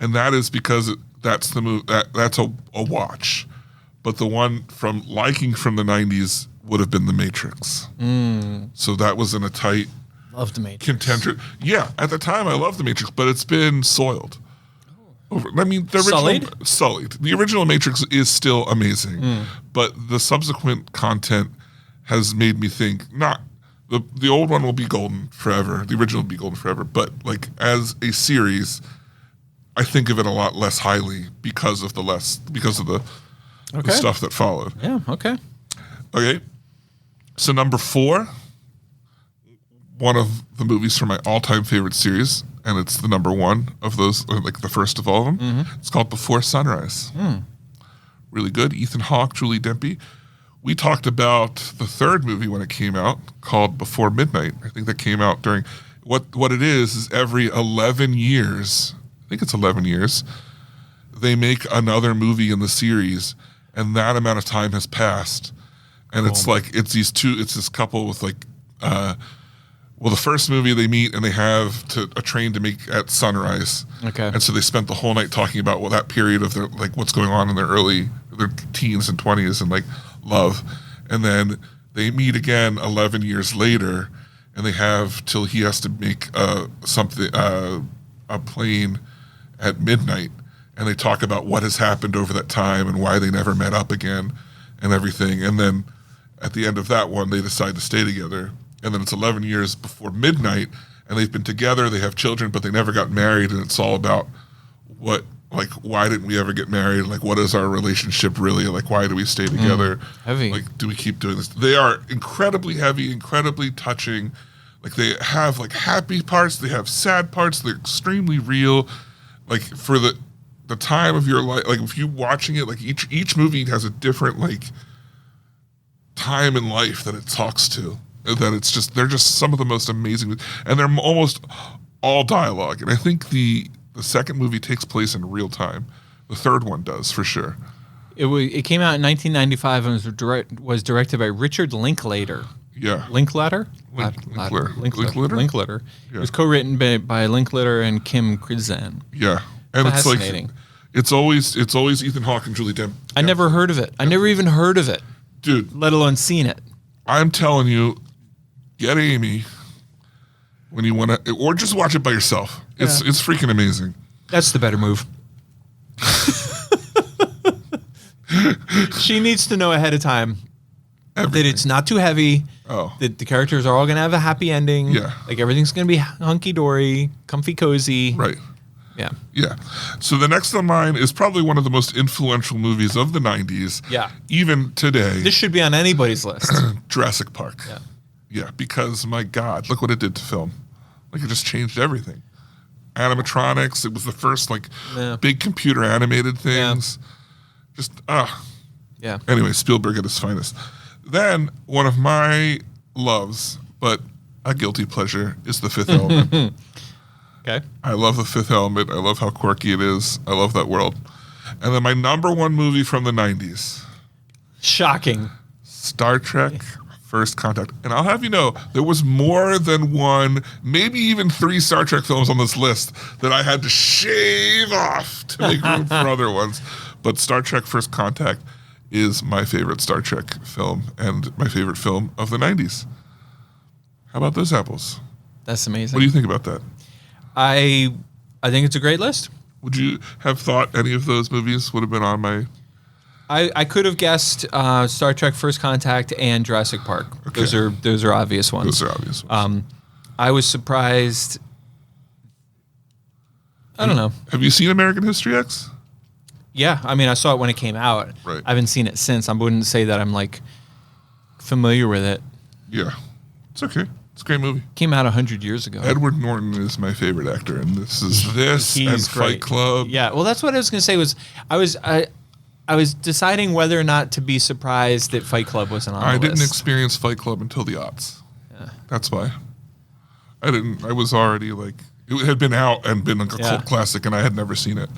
and that is because that's the movie that's a watch. But the one from the 90s would have been The Matrix. So that was in a tight Loved The Matrix. contender. Yeah, at the time I loved The Matrix, but it's been soiled. I mean, the original sullied. The original Matrix is still amazing, but the subsequent content has made me think not the old one will be golden forever. The original will be golden forever, but like as a series, I think of it a lot less highly because of the stuff that followed. Yeah. Okay. Okay. So number 4, one of the movies from my all-time favorite series, and it's the number 1 of those, like the first of all of them. Mm-hmm. It's called Before Sunrise. Really good. Ethan Hawke, Julie Dempsey. We talked about the third movie when it came out, called Before Midnight. I think that came out during what it is every 11 years. I think it's 11 years. They make another movie in the series, and that amount of time has passed. And it's like it's this couple with like the first movie they meet and they have a train to make at sunrise. Okay. And so they spent the whole night talking about that period of their like what's going on in their teens and 20s and like love. And then they meet again 11 years later and they have till he has to make a plane at midnight, and they talk about what has happened over that time and why they never met up again and everything. And then at the end of that one, they decide to stay together. And then it's 11 years before midnight, and they've been together, they have children, but they never got married, and it's all about why didn't we ever get married? Like, what is our relationship really? Like, why do we stay together? Heavy. Like, do we keep doing this? They are incredibly heavy, incredibly touching. Like, they have, like, happy parts, they have sad parts, they're extremely real. Like, for the time of your life, like, if you watching it, like, each movie has a different, like, time in life that it talks to. That they're just some of the most amazing, and they're almost all dialogue. And I think the second movie takes place in real time. The third one does, for sure. It came out in 1995 and was directed by Richard Linklater. Yeah. Linklater. Linklater. Yeah. It was co-written by Linklater and Kim Krizan. Yeah, and it's like fascinating. It's always Ethan Hawke and Julie Dempsey. I never heard of it. I never even heard of it, dude. Let alone seen it. I'm telling you, get Amy when you want to, or just watch it by yourself. It's freaking amazing. That's the better move. She needs to know ahead of time that it's not too heavy. Oh. That the characters are all going to have a happy ending. Yeah. Like everything's going to be hunky-dory, comfy, cozy. Right. Yeah. Yeah. So the next on mine is probably one of the most influential movies of the 90s. Yeah. Even today. This should be on anybody's list. Jurassic Park. Yeah. Yeah, because my God, look what it did to film. Like, it just changed everything. Animatronics, it was the first, like, big computer animated things. Yeah. Just, Yeah. Anyway, Spielberg at his finest. Then, one of my loves, but a guilty pleasure, is The Fifth Element. Okay. I love The Fifth Element. I love how quirky it is. I love that world. And then my number one movie from the 90s. Shocking. Star Trek First Contact. And I'll have you know, there was more than one, maybe even 3 Star Trek films on this list that I had to shave off to make room for other ones. But Star Trek First Contact is my favorite Star Trek film and my favorite film of the 90s. How about those apples? That's amazing. What do you think about that? I think it's a great list. Would you have thought any of those movies would have been on my... I could have guessed Star Trek First Contact and Jurassic Park. Okay. Those are obvious ones. Those are obvious ones. I was surprised. I don't know. Have you seen American History X? Yeah, I mean, I saw it when it came out. Right. I haven't seen it since. I wouldn't say that I'm like familiar with it. Yeah, it's okay. It's a great movie. Came out 100 years ago. Edward Norton is my favorite actor, and this He's and Fight great. Club. Yeah, well, that's what I was going to say. I was deciding whether or not to be surprised that Fight Club wasn't on the I list. didn't experience Fight Club until the aughts. Yeah. That's why. I was already like, it had been out and been like a cult classic, and I had never seen it.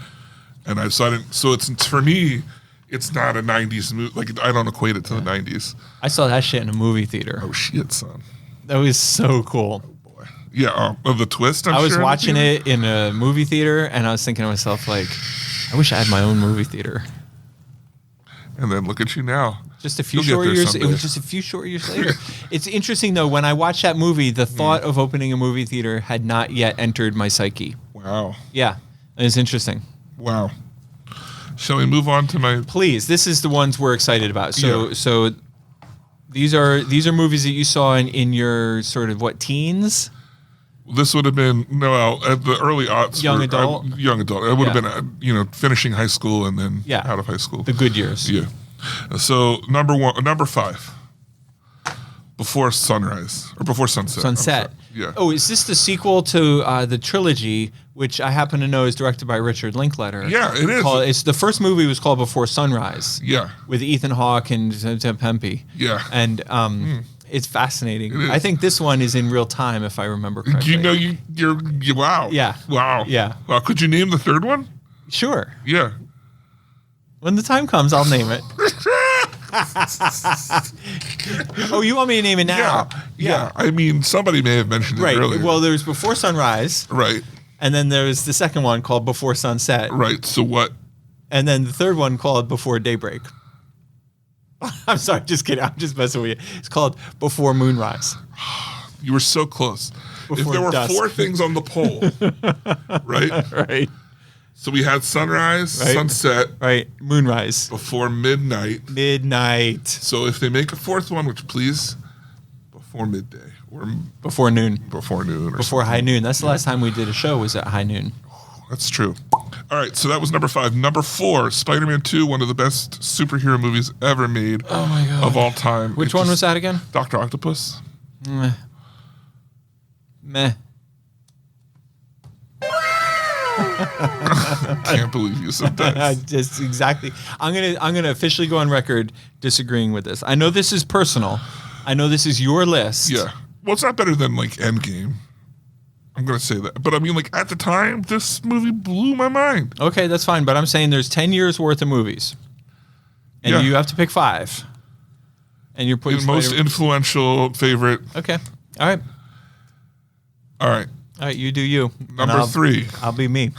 And I didn't. So it's for me, it's not a 90s movie. Like, I don't equate it to the 90s. I saw that shit in a movie theater. Oh shit, son. That was so cool. Oh boy. Yeah. Of the twist. I was watching it in a movie theater, and I was thinking to myself, like, I wish I had my own movie theater. And then look at you now. Just a few short years. It was just a few short years later. It's interesting though. When I watched that movie, the thought of opening a movie theater had not yet entered my psyche. Wow. Yeah, it's interesting. Wow. Shall we move on to my? Please. This is the ones we're excited about. So these are movies that you saw in your sort of teens. This would have been at the early aughts. Young adult? Young adult. It would have been finishing high school and then out of high school. The good years. Yeah. So number 5. Before Sunrise or Before Sunset. Sunset. Yeah. Oh, is this the sequel to the trilogy, which I happen to know is directed by Richard Linklater? Yeah, it is. It's the first movie was called Before Sunrise. Yeah. With Ethan Hawke and Tim Pempe. Yeah. And it's fascinating. I think this one is in real time, if I remember correctly. You're wow. Yeah. Wow. Yeah. Wow. Could you name the third one? Sure. Yeah. When the time comes, I'll name it. Oh, you want me to name it now? Yeah. I mean, somebody may have mentioned it earlier. Well, there's Before Sunrise. Right. And then there's the second one called Before Sunset. Right. So what? And then the third one called Before Daybreak. I'm sorry, just kidding. I'm just messing with you. It's called Before Moonrise. You were so close. If Before there were dusk. 4 things on the poll, right? Right. So we had Sunrise, Sunset, Right. Moonrise. Before Midnight. Midnight. So if they make a 4th one, which please, Before Midday or Before noon. Before noon or Before something. high noon. That's the last time we did a show was at high noon. That's true. All right, so that was number 5. Number 4, Spider-Man 2, one of the best superhero movies ever made of all time. Which one was that again? Dr. Octopus. Meh. Can't believe you said that. Just exactly. I'm gonna officially go on record disagreeing with this. I know this is personal. I know this is your list. Yeah. Well, it's not better than like Endgame. I'm gonna say that, but I mean, like at the time, this movie blew my mind. Okay, that's fine. But I'm saying there's 10 years worth of movies, and you have to pick 5. And you're putting Most influential favorite. Okay. All right. All right. All right. You do you. Number 3. I'll be me.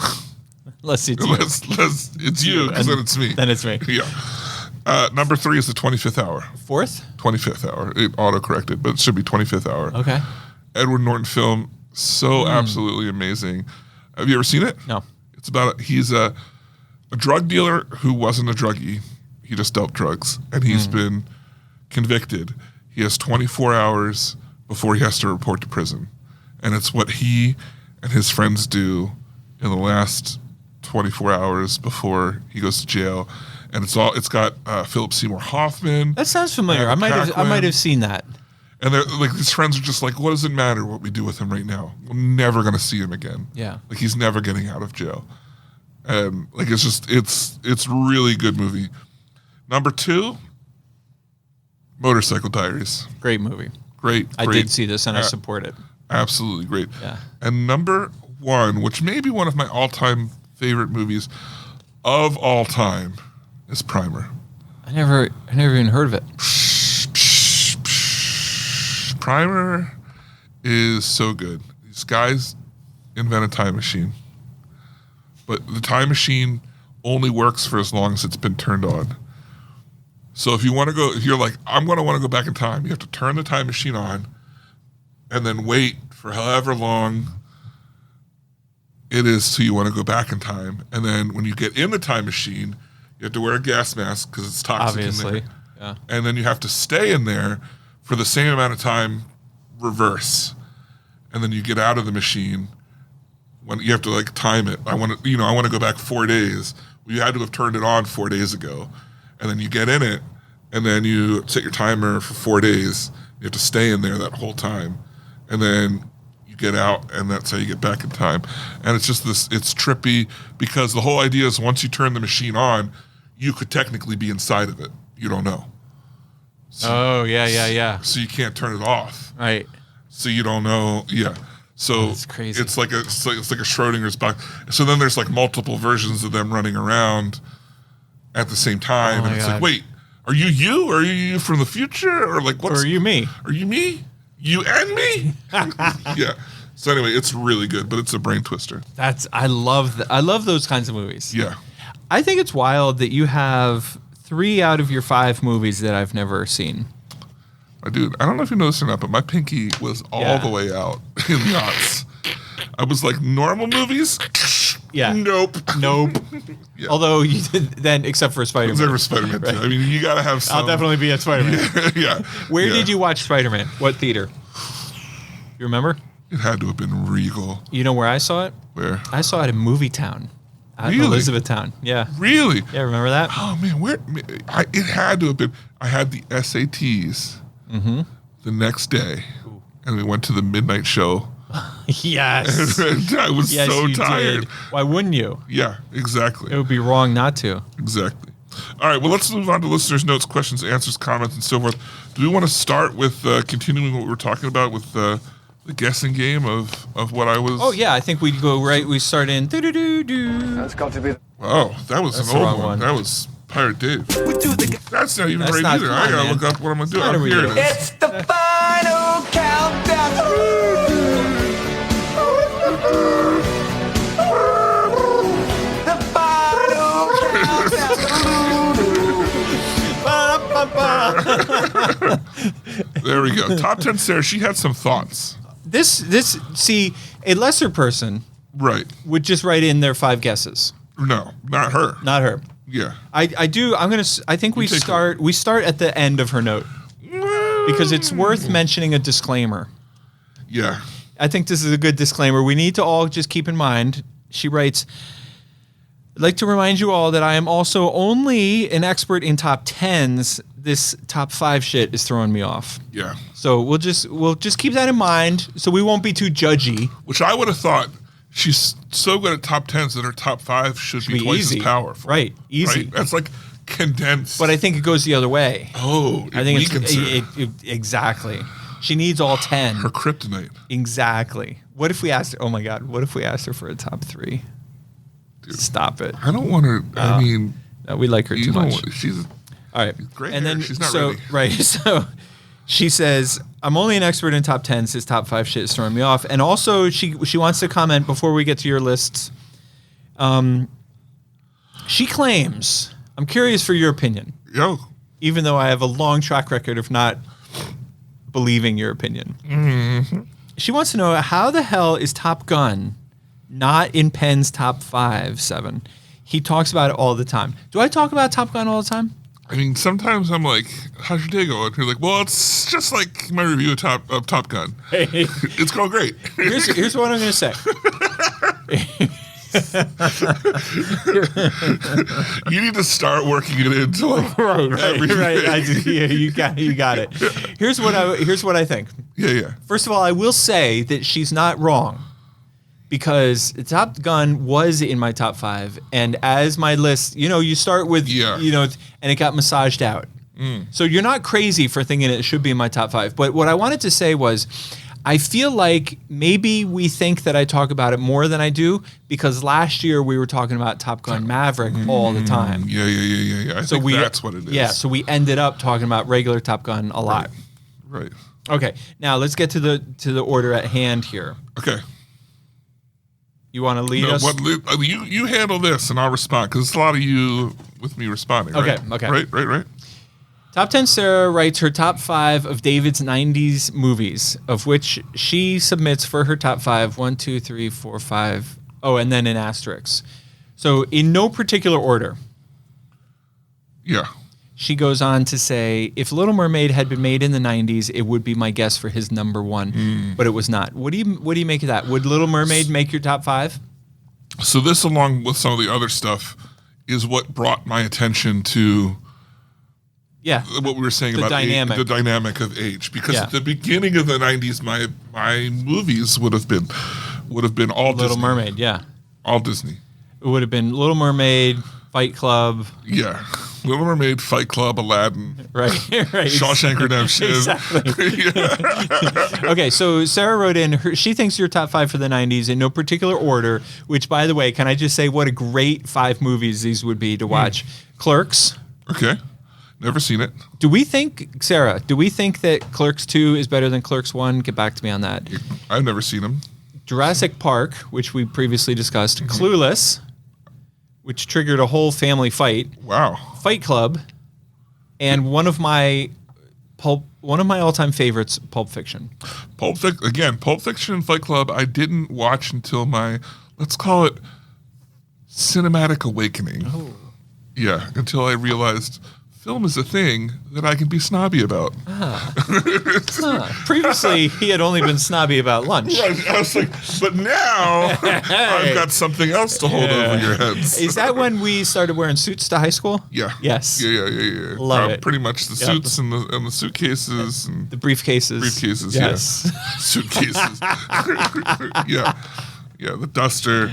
Let's see. It's you, because then it's me. Then it's me. Yeah. Number 3 is the 25th hour. 4th? 25th hour. It auto-corrected, but it should be 25th hour. Okay. Edward Norton film. So absolutely amazing. Have you ever seen it? No. It's about he's a drug dealer who wasn't a druggie. He just dealt drugs, and he's been convicted. He has 24 hours before he has to report to prison, and it's what he and his friends do in the last 24 hours before he goes to jail. And it's got Philip Seymour Hoffman. That sounds familiar. I might have seen that. And they're like, his friends are just like, what does it matter what we do with him right now? We're never gonna see him again. Yeah. Like he's never getting out of jail. And like it's really good movie. Number 2, Motorcycle Diaries. Great movie. Great. I did see this and I support it. Absolutely great. Yeah. And number 1, which may be one of my all-time favorite movies of all time, is Primer. I never even heard of it. Primer is so good. These guys invent a time machine, but the time machine only works for as long as it's been turned on. So if you're like, I'm going to want to go back in time, you have to turn the time machine on and then wait for however long it is till you want to go back in time. And then when you get in the time machine, you have to wear a gas mask because it's toxic Obviously. in there. Yeah. And then you have to stay in there for the same amount of time, reverse. And then you get out of the machine when you have to like time it. I want to go back 4 days. Well, you had to have turned it on 4 days ago. And then you get in it and then you set your timer for 4 days. You have to stay in there that whole time. And then you get out and that's how you get back in time. And it's just it's trippy because the whole idea is once you turn the machine on, you could technically be inside of it. You don't know. So you can't turn it off. Right. So you don't know. Yeah. So That's crazy. it's like a Schrodinger's box. So then there's like multiple versions of them running around at the same time, and it's like, wait, are you? Or are you from the future? Or like, Or are you me? Are you me? You and me? Yeah. So anyway, it's really good, but it's a brain twister. I love those kinds of movies. Yeah. I think it's wild that you have 3 out of your 5 movies that I've never seen. Dude, I don't know if you know this or not, but my pinky was all the way out in the aughts. I was like, normal movies? Yeah. Nope. Yeah. Although you did then, except for Spider-Man. Except for Spider-Man too. I mean, you got to have some. I'll definitely be at Spider-Man. Yeah. Where did you watch Spider-Man? What theater? You remember? It had to have been Regal. You know where I saw it? Where? I saw it in Movie Town. Out in Really? Elizabethtown. Yeah. Really? Yeah, remember that? Oh man, it had to have been. I had the SATs the next day, and we went to the midnight show. Yes. And I was Yes, so you tired. did. Why wouldn't you? Yeah, exactly. It would be wrong not to. Exactly. All right, well, let's move on to listeners' notes, questions, answers, comments, and so forth. Do we want to start with continuing what we were talking about with the guessing game of what I was? Oh, yeah, I think we'd go right. We start in do-do-do-do. That's got to be. Oh, that was That's an the old wrong one. That was Pirate Dave. That's not even That's right not either. fun, I gotta man. look up what I'm gonna do. How do Oh, we here do it it? is. It's the final countdown. The final countdown. There we go. Top 10 Sarah, she had some thoughts. See, a lesser person Right. would just write in their 5 guesses. No, not her. Not her. Yeah. I think we take start at the end of her note because it's worth mentioning a disclaimer. Yeah. I think this is a good disclaimer. We need to all just keep in mind. She writes, I'd like to remind you all that I am also only an expert in top 10s. This top 5 shit is throwing me off. Yeah. So we'll just keep that in mind so we won't be too judgy. Which I would have thought she's so good at top 10s that her top 5 should be twice easy. as powerful. Right. Easy. Right? That's like condensed. But I think it goes the other way. Oh, I think weakens her. Exactly. She needs all 10. Her kryptonite. Exactly. What if we asked her, oh my God, what if we asked her for a top 3? Dude, Stop it. I don't want her. I mean, No, we like her you too know, much. she's All right. great And hair. then She's not so ready. right. So she says, I'm only an expert in top 10s. His top 5 shit is throwing me off. And also she wants to comment before we get to your lists. She claims, I'm curious for your opinion, yo. even though I have a long track record of not believing your opinion. Mm-hmm. She wants to know, how the hell is Top Gun not in Penn's top 7? He talks about it all the time. Do I talk about Top Gun all the time? I mean, sometimes I'm like, "How's your day going?" You're like, "Well, it's just like my review of Top Gun. It's going great." Here's what I'm going to say. You need to start working it into like everything. Right. You got it. Here's what I think. Yeah. First of all, I will say that she's not wrong because Top Gun was in my top 5, and as my list, you start with, and it got massaged out. So you're not crazy for thinking it should be in my top 5. But what I wanted to say was, I feel like maybe we think that I talk about it more than I do because last year we were talking about Top Gun Maverick all the time. Yeah. I think that's what it is. Yeah, so we ended up talking about regular Top Gun a lot. Right. Okay, now let's get to the order at hand here. Okay. You want to lead us? You handle this and I'll respond because it's a lot of you with me responding. Right? Okay. Right. Top 10 Sarah writes her top 5 of David's 90s movies, of which she submits for her top 5, 1, 2, 3, 4, 5. Oh, and then an asterisk. So in no particular order. Yeah. She goes on to say, if Little Mermaid had been made in the 90s, it would be my guess for his number 1, but it was not. What do you make of that? Would Little Mermaid make your top 5? So this, along with some of the other stuff, is what brought my attention to what we were saying about dynamic. the dynamic of age. Because Yeah. at the beginning of the 90s, my movies would have been all Little Disney. Mermaid, yeah. All Disney. It would have been Little Mermaid, Fight Club. Yeah. Little Mermaid, Fight Club, Aladdin, Right. Shawshank Redemption. Exactly. Okay, so Sarah wrote in, she thinks your top 5 for the 90s in no particular order, which, by the way, can I just say what a great 5 movies these would be to watch? Clerks. Okay. Never seen it. Sarah, do we think that Clerks 2 is better than Clerks 1? Get back to me on that. I've never seen them. Jurassic Park, which we previously discussed. Clueless, which triggered a whole family fight. Wow. Fight Club, and one of my all-time favorites, Pulp Fiction. Pulp Fiction and Fight Club, I didn't watch until my, let's call it, cinematic awakening. Oh. Yeah, until I realized film is a thing that I can be snobby about. Previously, he had only been snobby about lunch. Right. I was like, but now I've got something else to hold over your heads. Is that when we started wearing suits to high school? Yeah. Yes. Yeah. Love it. Pretty much the suits and the suitcases and The briefcases. briefcases. Yes. Yeah. Suitcases. Yeah. The duster.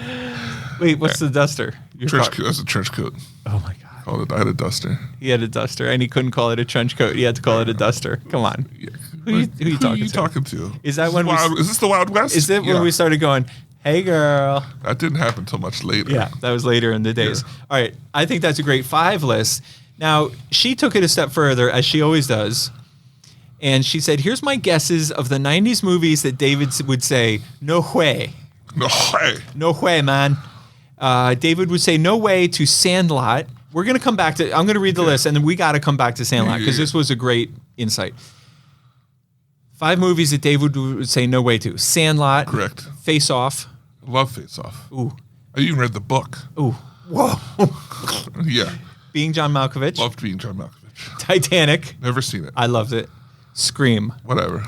Wait, what's the duster? Your Trench car- coat. That's a trench coat. Oh my God. I had a duster. He had a duster, and he couldn't call it a trench coat. He had to call it a duster. Come on. Yeah. Who you talking to? Is that when Is this the Wild West? Is it when we started going, hey, girl? That didn't happen until much later. Yeah, that was later in the days. Yeah. All right, I think that's a great 5 list. Now, she took it a step further, as she always does, and she said, here's my guesses of the 90s movies that David would say, no way. No way. No way, man. David would say, no way to Sandlot. We're going to come back to, I'm going to read the list, and then we got to come back to Sandlot, because this was a great insight. 5 movies that David would say no way to. Sandlot. Correct. Face Off. Love Face Off. Ooh. I even read the book. Ooh. Whoa. Yeah. Being John Malkovich. Loved Being John Malkovich. Titanic. Never seen it. I loved it. Scream. Whatever.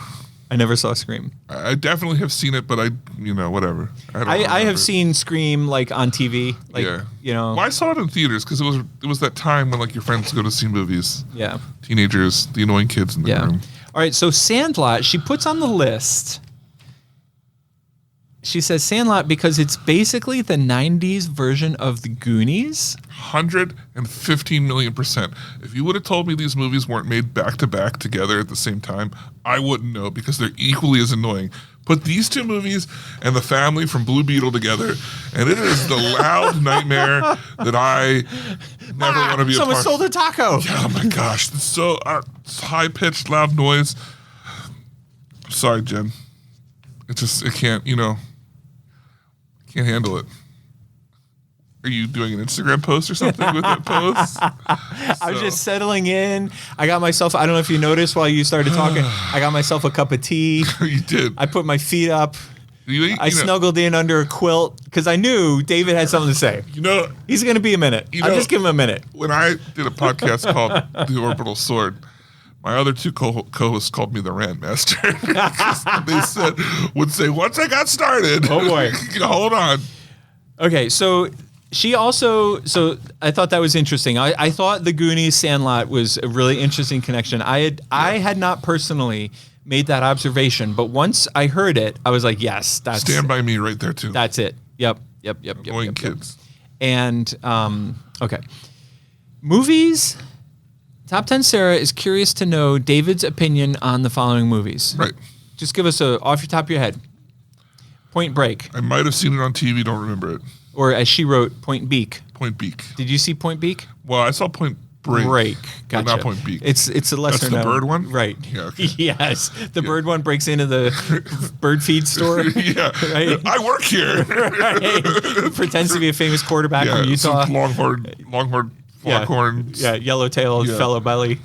I never saw Scream. I definitely have seen it, but whatever. I have seen Scream like on TV. Like, you know. Well, I saw it in theaters because it was that time when like your friends go to see movies. Yeah. Teenagers, the annoying kids in the room. All right, so Sandlot, she puts on the list. She says Sandlot because it's basically the 90s version of the Goonies. 115 million %. If you would have told me these movies weren't made back to back together at the same time, I wouldn't know because they're equally as annoying. Put these 2 movies and The Family from Blue Beetle together, and it is the loud nightmare that I never want to be a part of. Someone sold a taco. Yeah, oh my gosh. It's so high pitched, loud noise. Sorry, Jen. It can't, can't handle it. Are you doing an Instagram post or something with that post? I was just settling in. I got myself, I don't know if you noticed while you started talking, I got myself a cup of tea. You did. I put my feet up. I snuggled in under a quilt because I knew David had something to say. He's going to be a minute. I'll just give him a minute. When I did a podcast called The Orbital Sword, my other 2 co-hosts called me the rant master. They would say, once I got started, oh boy, hold on. Okay, so she also, I thought that was interesting. I thought the Goonies Sandlot was a really interesting connection. I had not personally made that observation, but once I heard it, I was like, yes, that's Stand By Me right there too. That's it. Yep. Annoying kids. And okay, movies. Top 10 Sarah is curious to know David's opinion on the following movies. Right. Just give us off your top of your head. Point Break. I might have seen it on TV, don't remember it. Or as she wrote, Point Beak. Point Beak. Did you see Point Beak? Well, I saw Point Break. Gotcha. But not Point Beak. It's a lesser known. That's the bird one? Right. Yeah, okay. Yes. The bird one breaks into the bird feed store. Yeah. Right? I work here. Right. Pretends to be a famous quarterback from Utah. Longhorn. Foghorns. Yeah, yellow-tailed fellow belly.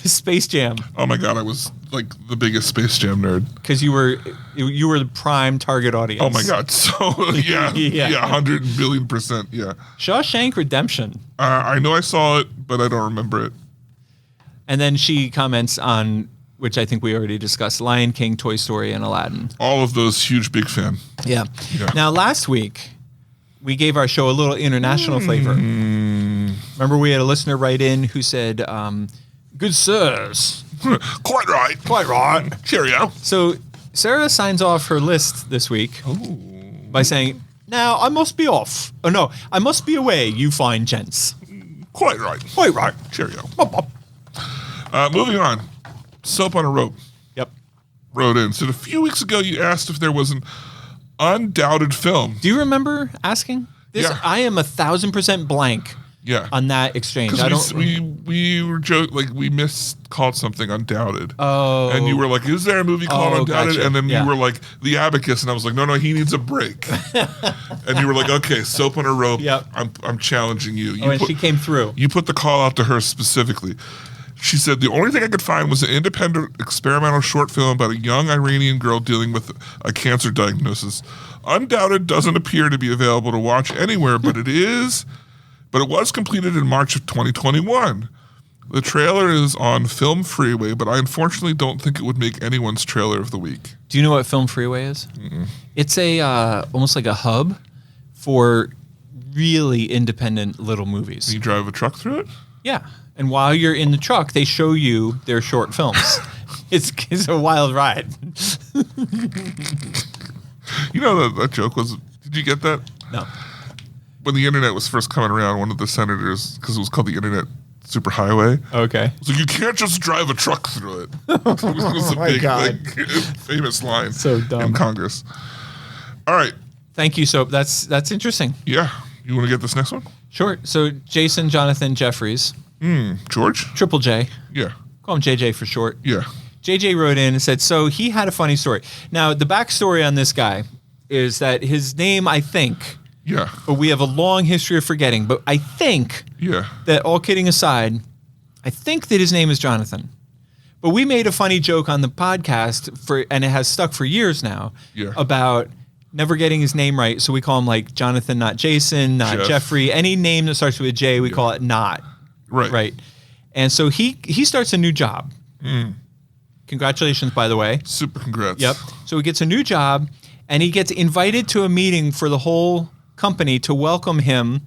Space Jam. Oh my God, I was like the biggest Space Jam nerd. Because you were the prime target audience. Oh my God, so yeah, 100 billion %, yeah. Shawshank Redemption. I know I saw it, but I don't remember it. And then she comments on, which I think we already discussed, Lion King, Toy Story, and Aladdin. All of those, huge, big fan. Yeah. Now, last week, we gave our show a little international flavor. Remember, we had a listener write in who said, good sirs. Quite right. Quite right. Cheerio. So Sarah signs off her list this week by saying, now I must be off. Oh, no, I must be away, you fine gents. Quite right. Quite right. Cheerio. Moving on. Soap on a Rope. Yep. Wrote in. So a few weeks ago, you asked if there was an undoubted film. Do you remember asking this? Yeah. I am 1,000% blank. Yeah. On that exchange. I don't. We were joking, like we miscalled something Undoubted. Oh. And you were like, is there a movie called Undoubted? Gotcha. And then you were like, The Abacus. And I was like, no, he needs a break. And you were like, okay, Soap on a Rope. Yep. I'm challenging you. And she came through. You put the call out to her specifically. She said, the only thing I could find was an independent experimental short film about a young Iranian girl dealing with a cancer diagnosis. Undoubted doesn't appear to be available to watch anywhere, but it was completed in March of 2021. The trailer is on Film Freeway, but I unfortunately don't think it would make anyone's trailer of the week. Do you know what Film Freeway is? It's a almost like a hub for really independent little movies. Can you drive a truck through it? Yeah. And while you're in the truck, they show you their short films. It's a wild ride. You know that joke was, did you get that? No. When the internet was first coming around, one of the senators, because it was called the Internet Superhighway, Okay. was like, you can't just drive a truck through it. It was a my big, God. like, famous line So dumb. in Congress. All right. Thank you. So that's interesting. Yeah. You want to get this next one? Sure. So Jason Jonathan Jeffries, George? Triple J, Yeah. call him JJ for short. Yeah. JJ wrote in and said, so he had a funny story. Now, the backstory on this guy is that his name, I think, Yeah. but we have a long history of forgetting, but I think Yeah. that, all kidding aside, I think that his name is Jonathan. But we made a funny joke on the podcast and it has stuck for years now, Yeah. about never getting his name right. So we call him like Jonathan, not Jason, not Jeff. Jeffrey. Any name that starts with a J, we call it not. Right. Right. And so he starts a new job. Congratulations, by the way. Super congrats. Yep. So he gets a new job and he gets invited to a meeting for the whole company to welcome him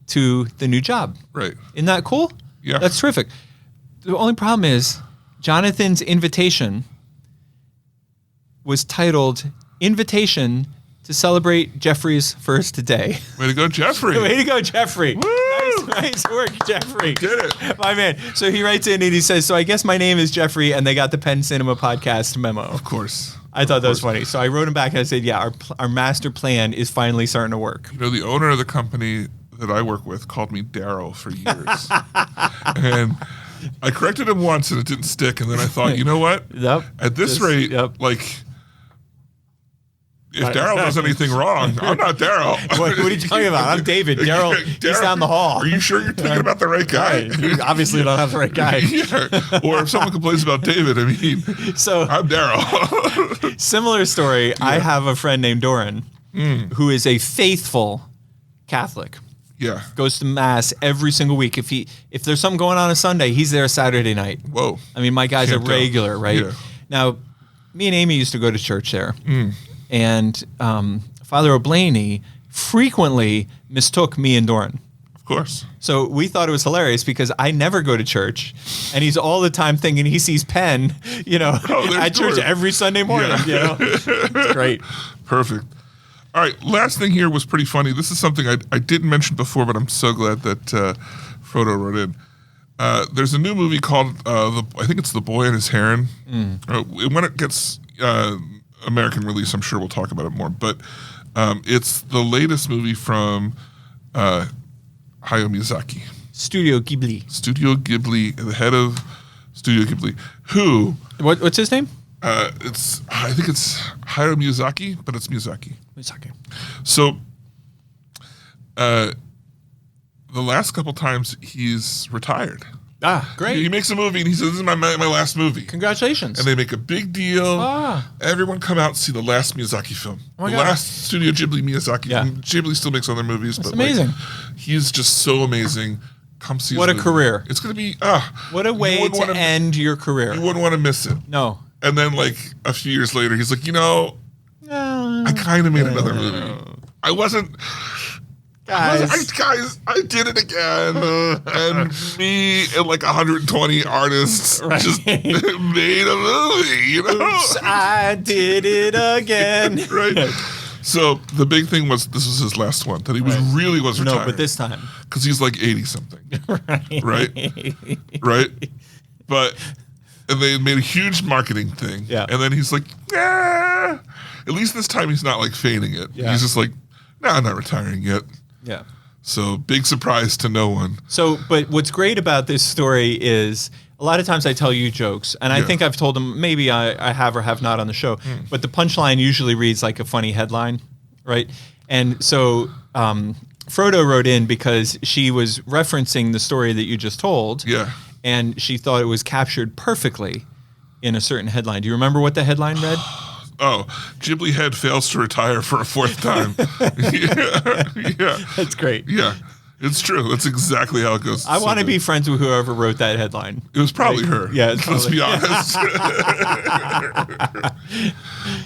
to the new job. Right. Isn't that cool? Yeah. That's terrific. The only problem is Jonathan's invitation was titled Invitation to Celebrate Jeffrey's First Day. Way to go, Jeffrey. Way to go, Jeffrey. Woo! Nice work, Jeffrey. Did it. My man. So he writes in and he says, so I guess my name is Jeffrey and they got the Penn Cinema podcast memo. Of course. I thought that was funny. So I wrote him back and I said, yeah, our master plan is finally starting to work. You know, the owner of the company that I work with called me Daryl for years. And I corrected him once and it didn't stick. And then I thought, you know what? Yep. At this rate, like, if Daryl does anything wrong, I'm not Daryl. What are you talking about? I'm David. Daryl, he's down the hall. Are you sure you're thinking about the right guy? You obviously don't have the right guy. Yeah. Or if someone complains about David, I mean, So I'm Daryl. similar story. I have a friend named Doran who is a faithful Catholic. Yeah. Goes to mass every single week. If there's something going on Sunday, he's there Saturday night. Whoa. I mean, my guy's Can't a tell. regular, right? Yeah. Now, me and Amy used to go to church there, and Father O'Blaney frequently mistook me and Doran. Of course. So we thought it was hilarious because I never go to church, and he's all the time thinking he sees Penn, at church Doran. every Sunday morning. Yeah. It's great. Perfect. All right, last thing here was pretty funny. This is something I didn't mention before, but I'm so glad that Frodo wrote in. There's a new movie called, I think it's The Boy and His Heron. When it gets American release, I'm sure we'll talk about it more. But it's the latest movie from Hayao Miyazaki. Studio Ghibli. Studio Ghibli, the head of Studio Ghibli, who... What's his name? I think it's Hayao Miyazaki, but it's Miyazaki. Miyazaki. So, the last couple times he's retired. Ah, great. He makes a movie and he says, "This is my last movie." Congratulations. And they make a big deal. Ah. Everyone come out and see the last Miyazaki film. Oh my the God. last Studio Ghibli Miyazaki Yeah. film. Ghibli still makes other movies, That's but like, amazing. he's just so amazing. Come see his What a movie. career. It's going to be What a way to end your career. You wouldn't want to miss it. No. And then like a few years later, he's like, I kind of made another movie. I wasn't. Guys. I did it again. And me and like 120 artists just made a movie, Oops, I did it again. Right? So the big thing was this was his last one, that he really was retired. No, but this time. Because he's like 80-something. Right? But, and they made a huge marketing thing. Yeah. And then he's like, at least this time he's not like feigning it. Yeah. He's just like, I'm not retiring yet. Yeah. So big surprise to no one. So, but what's great about this story is a lot of times I tell you jokes, and I Yeah. think I've told them, maybe I have or have not on the show, but the punchline usually reads like a funny headline, right? And so Frodo wrote in because she was referencing the story that you just told. Yeah. And she thought it was captured perfectly in a certain headline. Do you remember what the headline read? Oh, Ghibli head fails to retire for a fourth time. Yeah. That's great. Yeah. It's true. That's exactly how it goes. I want to be friends with whoever wrote that headline. It was probably her. Yeah, it's let's be honest.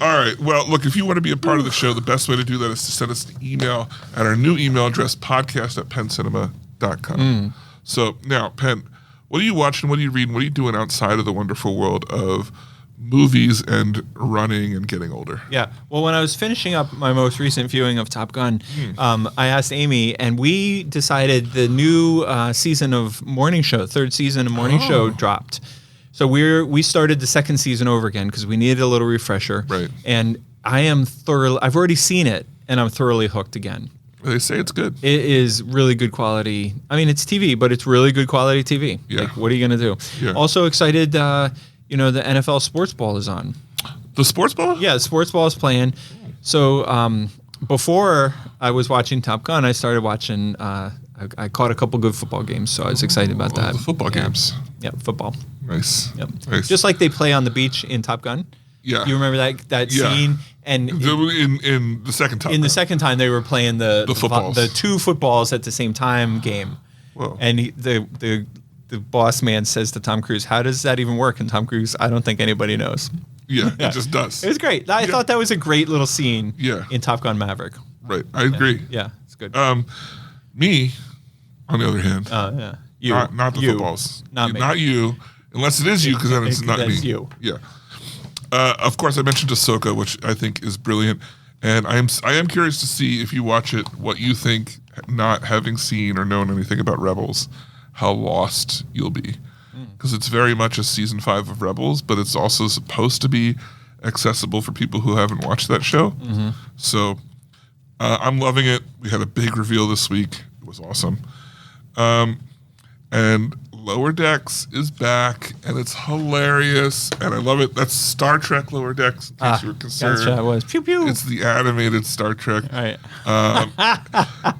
All right. Well, look, if you want to be a part of the show, the best way to do that is to send us an email at our new email address, podcast@penncinema.com. So now, Penn, what are you watching? What are you reading? What are you doing outside of the wonderful world of movies and running and getting older? Yeah. Well, when I was finishing up my most recent viewing of Top Gun, I asked Amy, and we decided the new season of Morning Show, third season of Morning Show dropped. So we started the second season over again because we needed a little refresher. Right. And I've already seen it, and I'm thoroughly hooked again. They say it's good. It is really good quality. I mean, it's TV, but it's really good quality TV. Yeah. Like, what are you going to do? Yeah. Also excited, the NFL Sports Ball is on. The sports ball? Yeah, the Sports Ball is playing. So before I was watching Top Gun, I started watching, I caught a couple good football games, so I was excited about that. The football games. Yeah, football. Nice. Yep. Nice. Just like they play on the beach in Top Gun. Yeah. You remember that Yeah. scene? And in the second time. in the second time, they were playing the footballs. the two footballs at the same time game. Whoa. And the boss man says to Tom Cruise, "How does that even work?" And Tom Cruise, "I don't think anybody knows." Yeah, it just does. It was great. I thought that was a great little scene. Yeah. In Top Gun Maverick. Right. I agree. Yeah, it's good. Me, on the other hand, Yeah. You. not the You. footballs. Not me. Not you, unless it is you, because then it's not me. That's you. Yeah. Of course, I mentioned Ahsoka, which I think is brilliant, and I am curious to see if you watch it, what you think, not having seen or known anything about Rebels, how lost you'll be, because it's very much a season 5 of Rebels, but it's also supposed to be accessible for people who haven't watched that show. So I'm loving it. We had a big reveal this week. It was awesome, and Lower Decks is back, and it's hilarious, and I love it. That's Star Trek Lower Decks, in case you were concerned. Gotcha. It was pew pew. It's the animated Star Trek. All right.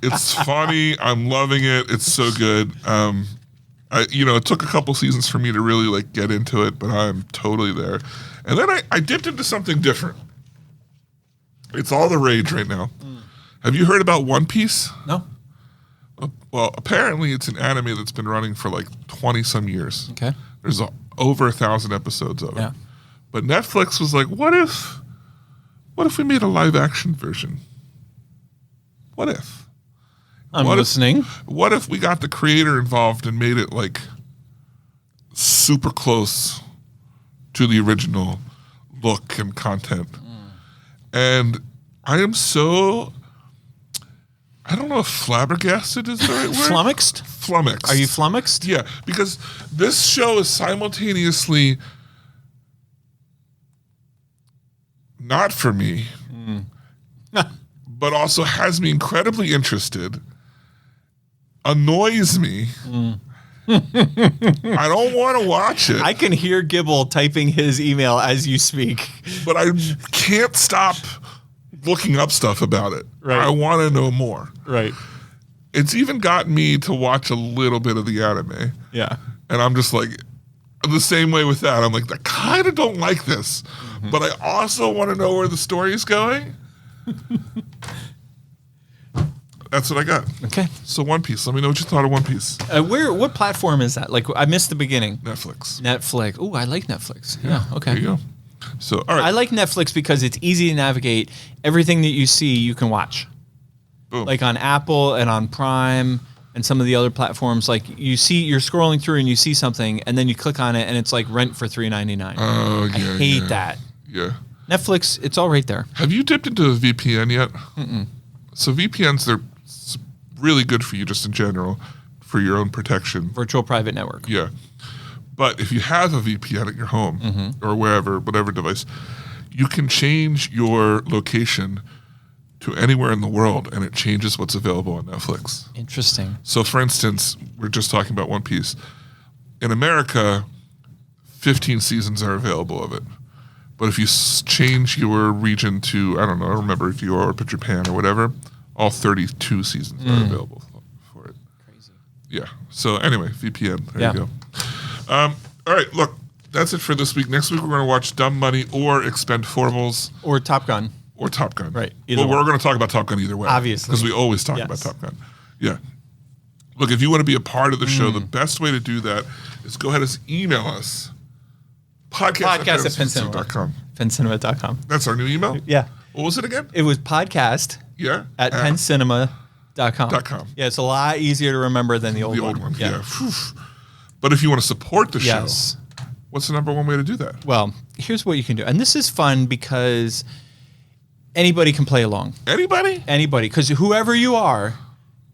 It's funny. I'm loving it. It's so good. It took a couple seasons for me to really get into it, but I'm totally there. And then I dipped into something different. It's all the rage right now. Have you heard about One Piece? No. Well, apparently it's an anime that's been running for 20 some years. Okay. There's over 1,000 episodes of it. Yeah. But Netflix was like, what if we made a live action version? What if? I'm What if- listening. What if we got the creator involved and made it super close to the original look and content? And I am so, I don't know if flabbergasted is the right word. Flummoxed? Flummoxed. Are you flummoxed? Yeah, because this show is simultaneously not for me, but also has me incredibly interested, annoys me. I don't want to watch it, I can hear Gibble typing his email as you speak. but I can't stop looking up stuff about it. Right. I want to know more. Right. It's even gotten me to watch a little bit of the anime. Yeah. And I'm just the same way with that. I'm like, I kind of don't like this, but I also want to know where the story is going. That's what I got. Okay. So One Piece. Let me know what you thought of One Piece. What platform is that? I missed the beginning. Netflix. Netflix. Oh, I like Netflix. Yeah. Okay. There you go. So, all right. I like Netflix because it's easy to navigate. Everything that you see, you can watch. Boom. Like on Apple and on Prime and some of the other platforms. You're scrolling through and you see something, and then you click on it, and it's rent for $3.99. Oh, yeah. I hate that. Yeah. Netflix, it's all right there. Have you dipped into a VPN yet? So VPNs, they're really good for you just in general, for your own protection. Virtual private network. Yeah. But if you have a VPN at your home or wherever, whatever device, you can change your location to anywhere in the world, and it changes what's available on Netflix. Interesting. So, for instance, we're just talking about One Piece. In America, 15 seasons are available of it. But if you change your region to, I don't know, I don't remember if you are up at Japan or whatever, all 32 seasons are available for it. Crazy. Yeah. So anyway, VPN. There Yeah. you go. All right, look, that's it for this week. Next week we're going to watch Dumb Money or Expendables Or Top Gun. or Top Gun. Right, Well, either we're one. going to talk about Top Gun either way. Obviously. Because we always talk Yes. about Top Gun. Yeah. Look, if you want to be a part of the show, the best way to do that is go ahead and email us. Podcast@pencinema.com. Pencinema.com. That's our new email? Yeah. What was it again? It was podcast Yeah. at pencinema.com. .com. Yeah, it's a lot easier to remember than the old one. Yeah. Phew. But if you want to support the show, Yes. what's the number one way to do that? Well, here's what you can do. And this is fun because anybody can play along. Anybody? Anybody. Because whoever you are,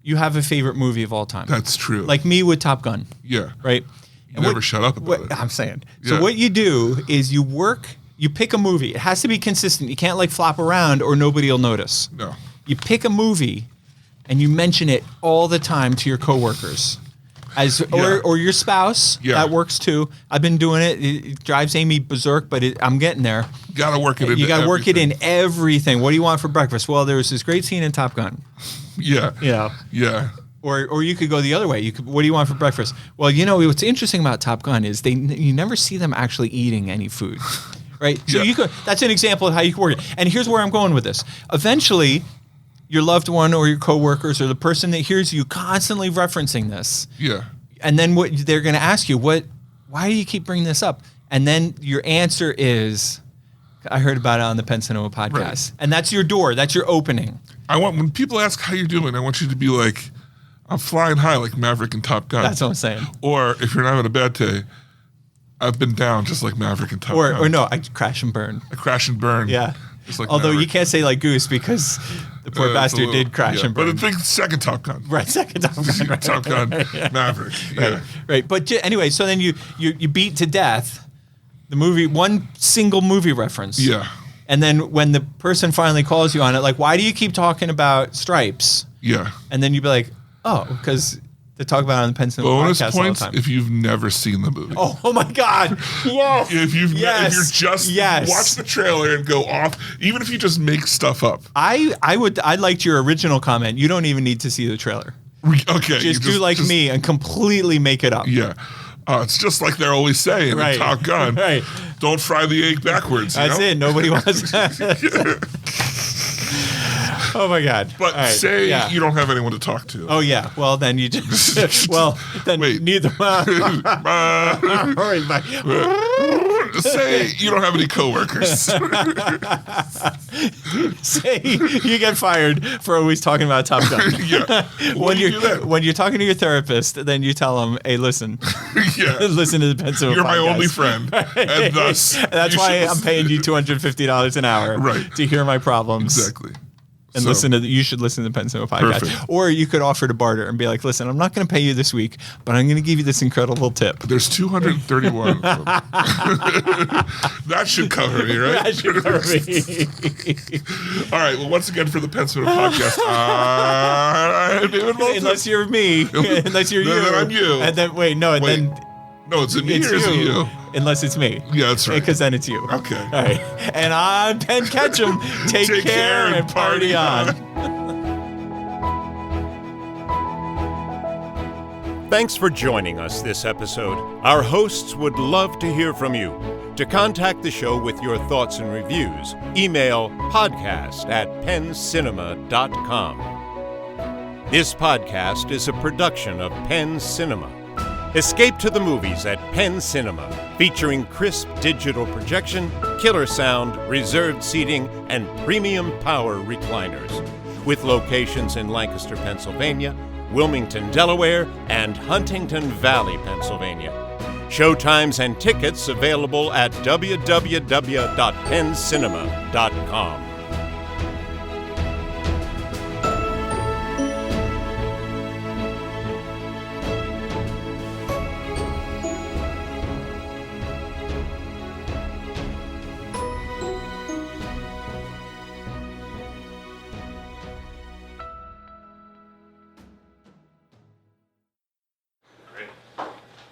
you have a favorite movie of all time. That's true. Like me with Top Gun, yeah. right? You never shut up about it. I'm saying. Yeah. So what you do is you pick a movie. It has to be consistent. You can't like flop around or nobody will notice. No. You pick a movie and you mention it all the time to your coworkers. Or your spouse. Yeah. That works too. I've been doing it. It drives Amy berserk, but I'm getting there. Gotta work it in. You got to work it in everything. What do you want for breakfast? Well, there was this great scene in Top Gun. Yeah. Yeah. Yeah. Or you could go the other way. What do you want for breakfast? Well, what's interesting about Top Gun is you never see them actually eating any food, right? So Yeah. that's an example of how you can work it. And here's where I'm going with this. Eventually, your loved one or your coworkers or the person that hears you constantly referencing this, Yeah. and then what they're going to ask you, why do you keep bringing this up? And then your answer is, I heard about it on the Penn Cinema podcast. Right. And that's your door. That's your opening. When people ask how you're doing, I want you to be like, I'm flying high like Maverick and Top Gun. That's what I'm saying. Or if you're having a bad day, I've been down just like Maverick and Top Gun. Or no, I crash and burn. I crash and burn. Yeah. Just like Although you Maverick. can't say like Goose because the poor It's a bastard little- did crash yeah. and burn. But think second Top Gun. Right, second Top Gun. Right, Top Gun, Maverick. Yeah. Right. But anyway, so then you beat to death the movie, one single movie reference. Yeah. And then when the person finally calls you on it, like, why do you keep talking about Stripes? Yeah. And then you'd be like, oh, because they talk about it on the Penn Cinema Bonus podcast all the points time. if you've never seen the movie. Oh my God! Yes. If you're just Yes. watch the trailer and go off, even if you just make stuff up. I liked your original comment. You don't even need to see the trailer. Okay. Just do like me and completely make it up. Yeah. It's just like they're always saying Right. in Top Gun. Right. Don't fry the egg backwards. That's you know? it. Nobody wants that. Oh my God. But All right. say Yeah. you don't have anyone to talk to. Oh yeah. Well then you just. Then Wait. neither. All right. Bye. Say you don't have any coworkers. Say you get fired for always talking about Top Gun. Yeah. What do you do then? When you're talking to your therapist, then you tell them, "Hey, listen, Yeah. listen to the Penn Cinema You're my podcast." only friend, and thus That's you why should I'm paying you $250 an hour Right. to hear my problems. Exactly. And So, you should listen to the Penn Cinema podcast. Perfect. Or you could offer to barter and be like, listen, I'm not going to pay you this week, but I'm going to give you this incredible tip. There's 231 of them. That should cover me, right? That should cover me. All right. Well, once again for the Penn Cinema podcast, I'm David Moulton. Unless you're me. Unless you're No, you. then I'm you. And then, then No, it's a me it's or is it you. you? Unless it's me. Yeah, that's right. Because then it's you. Okay. All right. And I'm Penn Ketchum. Take care and party on. Thanks for joining us this episode. Our hosts would love to hear from you. To contact the show with your thoughts and reviews, email podcast@penncinema.com. This podcast is a production of Penn Cinema. Escape to the movies at Penn Cinema, featuring crisp digital projection, killer sound, reserved seating, and premium power recliners. With locations in Lancaster, Pennsylvania, Wilmington, Delaware, and Huntington Valley, Pennsylvania. Showtimes and tickets available at www.penncinema.com.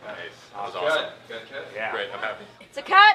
Nice. That was awesome. Good. Yeah. Great. I'm happy. It's a cat.